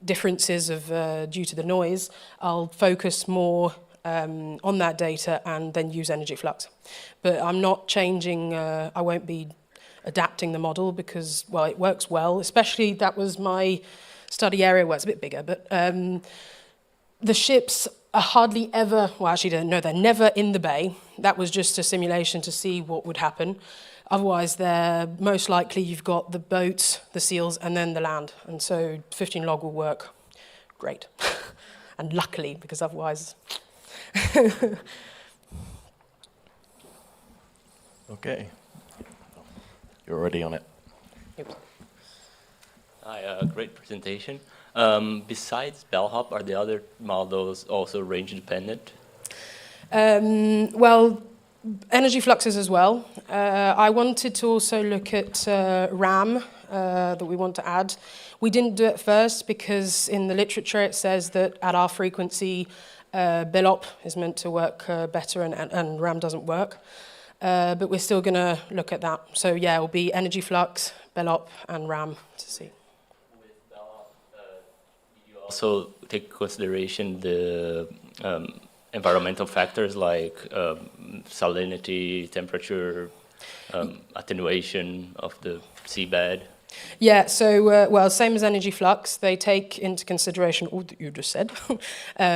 Speaker 19: differences of due to the noise, I'll focus more on that data and then use energy flux. But I'm not changing, I won't be adapting the model because, well, it works well, especially that was my study area where it's a bit bigger, but the ships are hardly ever, well, actually, no, they're never in the bay. That was just a simulation to see what would happen. Otherwise, they're most likely you've got the boats, the seals, and then the land. And so 15 log will work great. And luckily, because otherwise...
Speaker 18: Okay. You're already on it.
Speaker 19: Yep.
Speaker 15: Hi, great presentation. Besides bellhop, are the other models also range independent?
Speaker 19: Well, energy fluxes as well. I wanted to also look at RAM that we want to add. We didn't do it first because in the literature it says that at our frequency, bellhop is meant to work better and RAM doesn't work. But we're still going to look at that. So yeah, it will be energy flux, bellhop, and RAM to see.
Speaker 15: With bellhop, did you also take into consideration the environmental factors like salinity, temperature, attenuation of the seabed?
Speaker 19: Yeah, so, well, same as energy flux, they take into consideration all that you just said,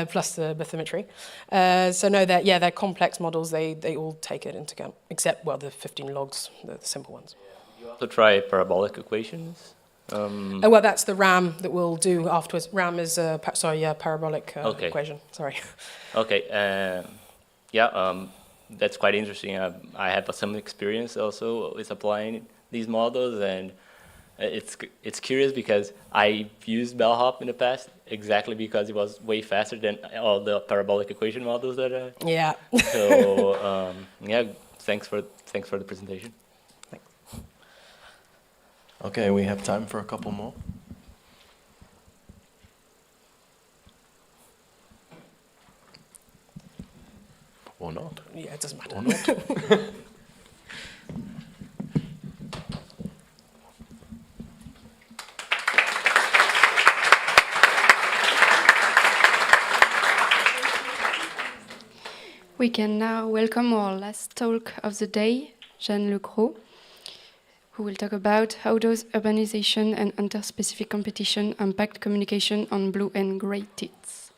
Speaker 19: plus the bathymetry. So no, they're complex models, they all take it into account, except, well, the 15 logs, the simple ones.
Speaker 15: You also try parabolic equations?
Speaker 19: Oh, well, that's the RAM that we'll do afterwards. RAM is, parabolic equation, sorry.
Speaker 15: Okay, that's quite interesting. I have some experience also with applying these models, and it's curious because I've used bellhop in the past exactly because it was way faster than all the parabolic equation models that
Speaker 19: yeah.
Speaker 15: So thanks for the presentation.
Speaker 19: Thanks.
Speaker 18: Okay, we have time for a couple more. Or not.
Speaker 19: Yeah, it doesn't matter.
Speaker 18: Or not.
Speaker 17: We can now welcome our last talk of the day, Jeanne Legros, who will talk about how does urbanization and interspecific competition impact communication on blue and grey tits.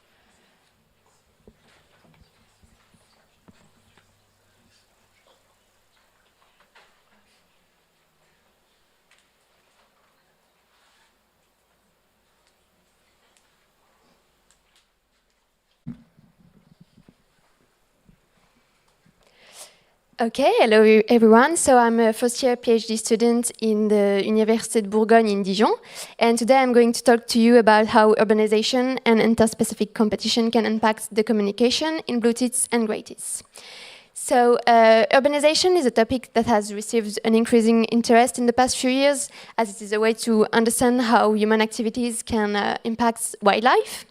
Speaker 20: Okay, hello everyone. So I'm a first-year PhD student in the Université de Bourgogne in Dijon, and today I'm going to talk to you about how urbanization and interspecific competition can impact the communication in blue tits and grey tits. So urbanization is a topic that has received an increasing interest in the past few years, as it is a way to understand how human activities can impact wildlife.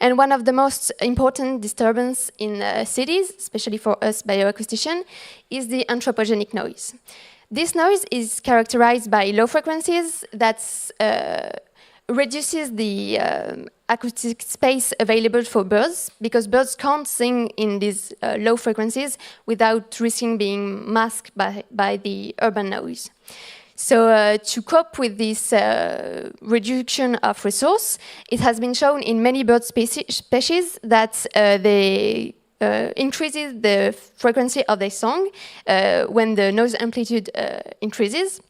Speaker 20: And one of the most important disturbances in cities, especially for us bioacousticians, is the anthropogenic noise. This noise is characterized by low frequencies that reduces the acoustic space available for birds, because birds can't sing in these low frequencies without risking being masked by the urban noise. So to cope with this reduction of resource, it has been shown in many bird species that they increases the frequency of their song when the noise amplitude increases.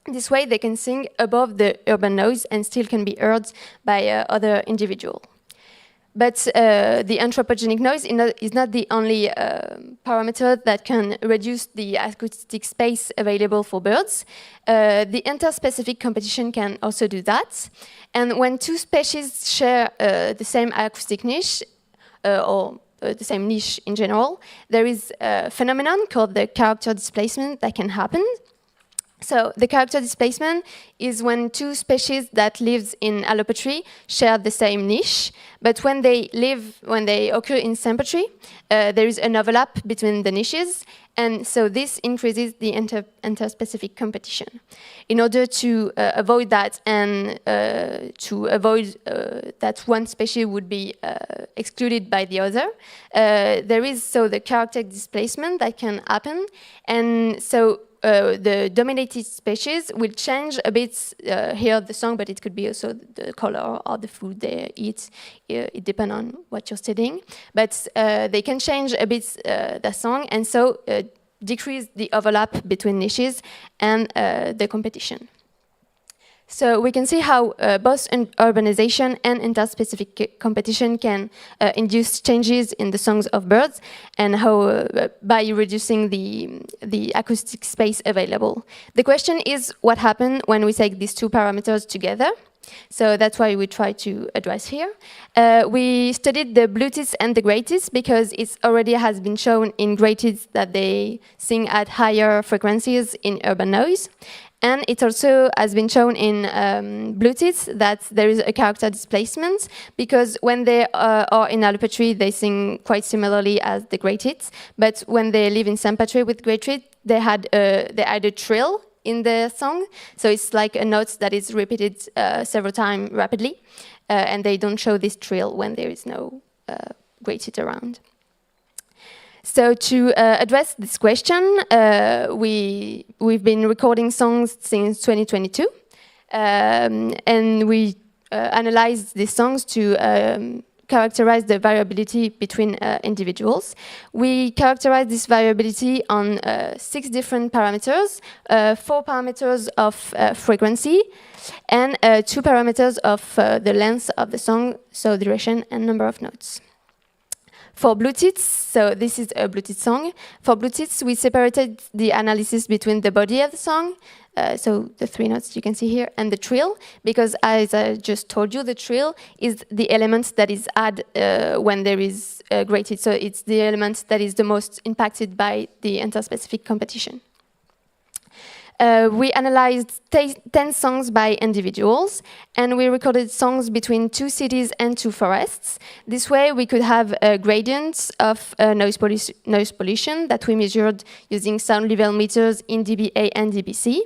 Speaker 20: This way they can sing above the urban noise and still can be heard by other individuals. But the anthropogenic noise is not the only parameter that can reduce the acoustic space available for birds. The interspecific competition can also do that. And when two species share the same acoustic niche, or the same niche in general, there is a phenomenon called the character displacement that can happen. So the character displacement is when two species that live in allopatry share the same niche, but when they occur in sympatry, there is an overlap between the niches, and so this increases the interspecific competition. In order to avoid that and to avoid that one species would be excluded by the other, there is the character displacement that can happen, and so the dominated species will change a bit here the song, but it could be also the color or the food they eat. It depends on what you're studying. But they can change a bit the song, and so decrease the overlap between niches and the competition. So we can see how both urbanization and interspecific competition can induce changes in the songs of birds, and how by reducing the acoustic space available. The question is what happens when we take these two parameters together. So that's why we try to address here. We studied the blue tits and the grey tits because it already has been shown in grey tits that they sing at higher frequencies in urban noise. And it also has been shown in blue tits that there is a character displacement, because when they are in allopatry, they sing quite similarly as the grey tits. But when they live in sympatry with grey tits, they add a trill in the song. So it's like a note that is repeated several times rapidly. And they don't show this trill when there is no grey tit around. So to address this question, we've been recording songs since 2022, and we analyzed these songs to characterize the variability between individuals. We characterize this variability on 6 different parameters, 4 parameters of frequency, and 2 parameters of the length of the song, so duration and number of notes. For blue tits, so this is a blue tit song. For blue tits, we separated the analysis between the body of the song, so the 3 notes you can see here, and the trill, because as I just told you, the trill is the element that is added when there is a grey tit, so it's the element that is the most impacted by the interspecific competition. We analyzed 10 songs by individuals, and we recorded songs between 2 cities and 2 forests. This way we could have gradients of noise pollution that we measured using sound level meters in dBA and dBc.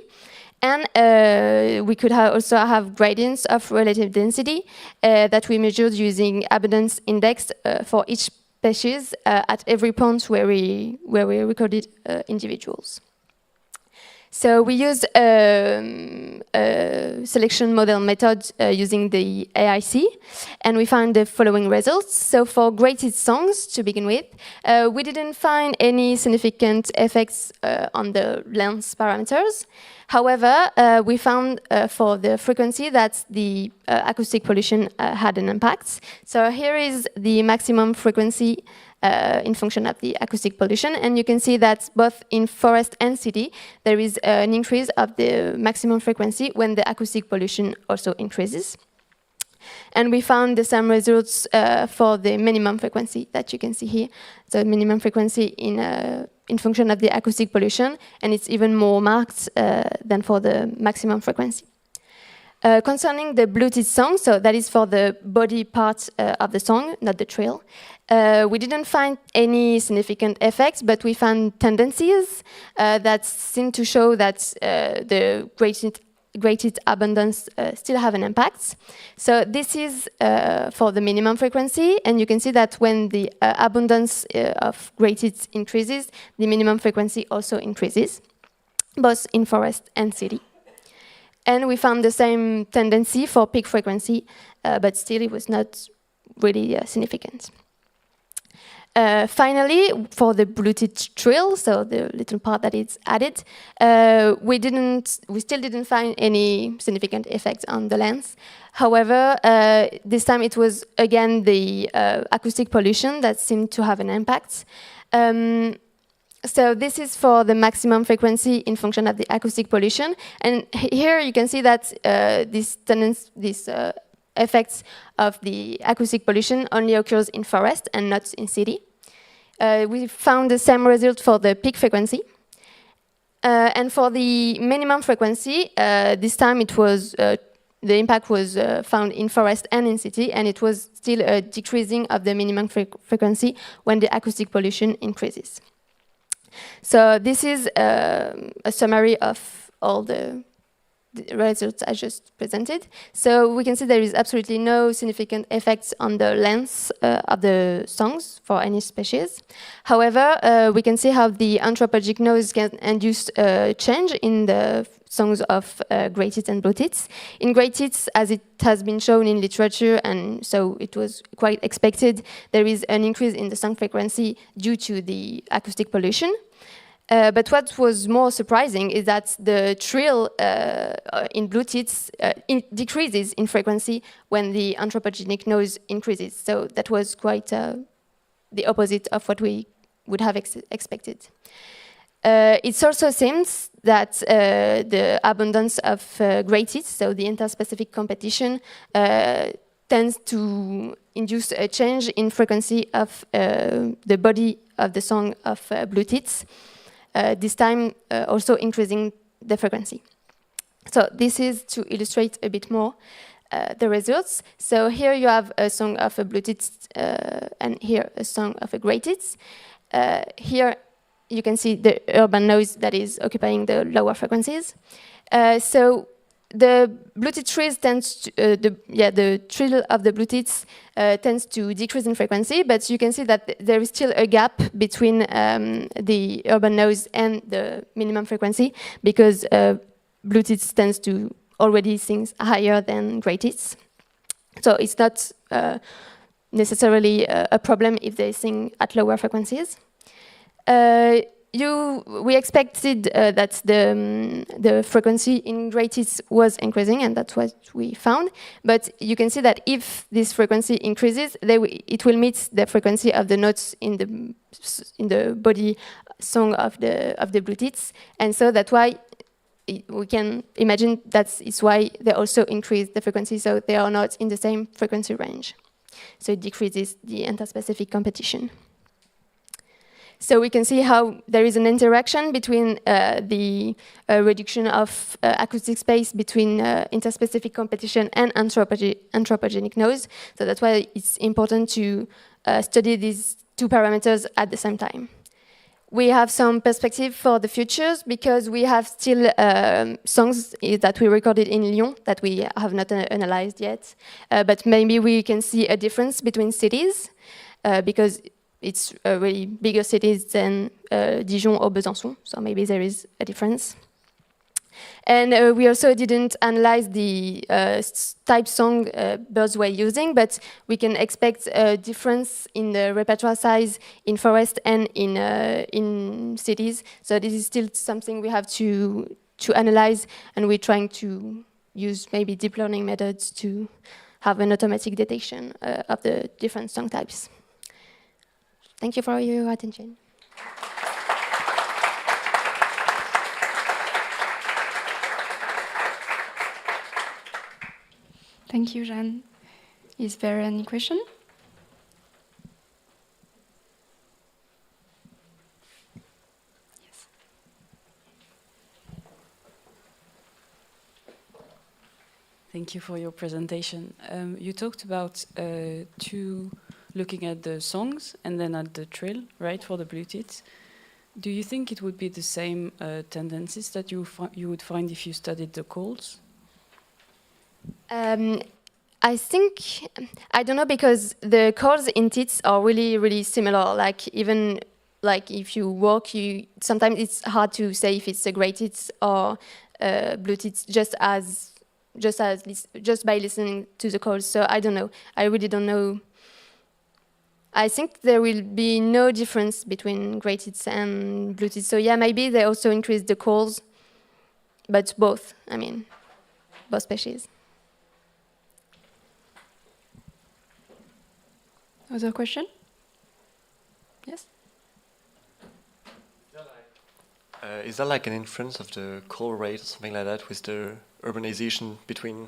Speaker 20: And we could also have gradients of relative density that we measured using abundance index for each species at every point where we recorded individuals. So we used a selection model method using the AIC, and we found the following results. So for grey tit songs, to begin with, we didn't find any significant effects on the length parameters. However, we found for the frequency that the acoustic pollution had an impact. So here is the maximum frequency in function of the acoustic pollution, and you can see that both in forest and city there is an increase of the maximum frequency when the acoustic pollution also increases. And we found the same results for the minimum frequency that you can see here. The minimum frequency in function of the acoustic pollution, and it's even more marked than for the maximum frequency. Concerning the blue tit song, so that is for the body part of the song, not the trill, we didn't find any significant effects, but we found tendencies that seem to show that the grey tit abundance still have an impact. So this is for the minimum frequency, and you can see that when the abundance of grey tits increases, the minimum frequency also increases, both in forest and city. And we found the same tendency for peak frequency, but still it was not really significant. Finally, for the Bluetooth trill, so the little part that is added, we still didn't find any significant effects on the lens. However, this time it was again the acoustic pollution that seemed to have an impact. So this is for the maximum frequency in function of the acoustic pollution, and here you can see that this effects of the acoustic pollution only occurs in forest and not in city. We found the same result for the peak frequency. And for the minimum frequency, this time it was the impact was found in forest and in city, and it was still a decreasing of the minimum frequency when the acoustic pollution increases. So this is a summary of all the results I just presented. So we can see there is absolutely no significant effects on the length of the songs for any species. However, we can see how the anthropologic noise can induce change in the songs of grey tits and blue tits. In grey tits, as it has been shown in literature, and so it was quite expected, there is an increase in the song frequency due to the acoustic pollution. But what was more surprising is that the trill in blue tits decreases in frequency when the anthropogenic noise increases. So that was quite the opposite of what we would have expected. It also seems that the abundance of grey tits, so the interspecific competition, tends to induce a change in frequency of the body of the song of blue tits. This time also increasing the frequency. So this is to illustrate a bit more the results. So here you have a song of a blue tits and here a song of a grey tits. Here you can see the urban noise that is occupying the lower frequencies. So the blue tit trills tends to, the trill of the blue tits tends to decrease in frequency, but you can see that there is still a gap between the urban noise and the minimum frequency, because blue tits tends to already sing higher than grey tits. So it's not necessarily a problem if they sing at lower frequencies. We expected that the frequency in grey tits was increasing, and that's what we found. But you can see that if this frequency increases, it will meet the frequency of the notes in the body song of the blue tits, and so that's why we can imagine that it's why they also increase the frequency, so they are not in the same frequency range. So it decreases the interspecific competition. So we can see how there is an interaction between the reduction of acoustic space between interspecific competition and anthropogenic noise. So that's why it's important to study these two parameters at the same time. We have some perspective for the futures because we have still songs that we recorded in Lyon that we have not analyzed yet. But maybe we can see a difference between cities because it's really bigger cities than Dijon or Besançon, so maybe there is a difference. And we also didn't analyze the type song birds were using, but we can expect a difference in the repertoire size in forest and in cities. So this is still something we have to analyze, and we're trying to use maybe deep learning methods to have an automatic detection of the different song types. Thank you for your attention.
Speaker 17: Thank you, Jeanne. Is there any question? Yes.
Speaker 9: Thank you for your presentation. You talked about looking at the songs and then at the trill, right, for the blue tits. Do you think it would be the same tendencies that you would find if you studied the calls?
Speaker 20: I think, I don't know, because the calls in tits are really, really similar. Like even like if you walk, sometimes it's hard to say if it's a grey tits or blue tits just by listening to the calls. So I don't know. I really don't know. I think there will be no difference between grey tits and blue tits. So yeah, maybe they also increase the calls, but both. I mean, both species. Other question? Yes?
Speaker 12: Is that like an inference of the call rate or something like that with the urbanization between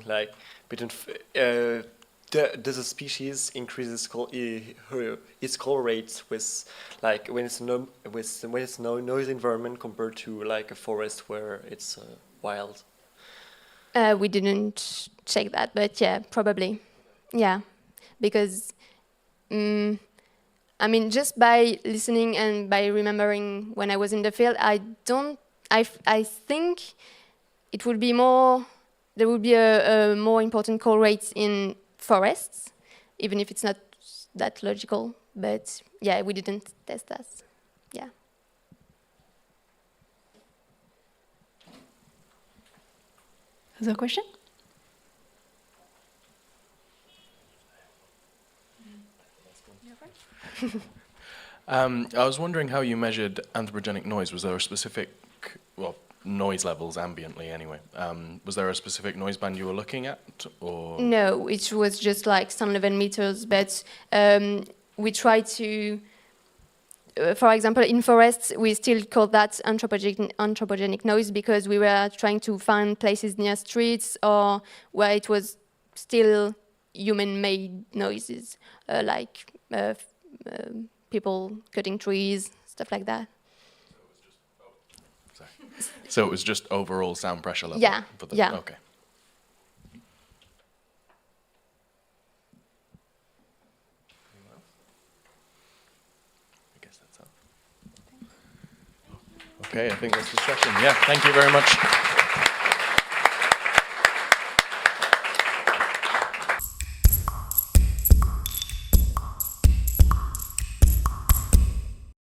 Speaker 12: does a species increase its call rates with like when it's no noise environment compared to like a forest where it's wild?
Speaker 20: We didn't check that, but yeah, probably. Yeah, because I mean, just by listening and by remembering when I was in the field, I think it would be more. There would be a more important call rate in forests, even if it's not that logical. But yeah, we didn't test that. Yeah. Other question?
Speaker 18: I was wondering how you measured anthropogenic noise. Was there a specific, well, noise levels ambiently anyway? Was there a specific noise band you were looking at, or?
Speaker 20: No, it was just like some 11 meters, but we try to, for example, in forests, we still call that anthropogenic noise because we were trying to find places near streets or where it was still human-made noises, like people cutting trees, stuff like that.
Speaker 18: So it was just overall sound pressure level?
Speaker 20: Yeah,
Speaker 18: for the,
Speaker 20: yeah.
Speaker 18: Okay. I guess that's all. Okay, I think that's the session. Yeah, thank you very much.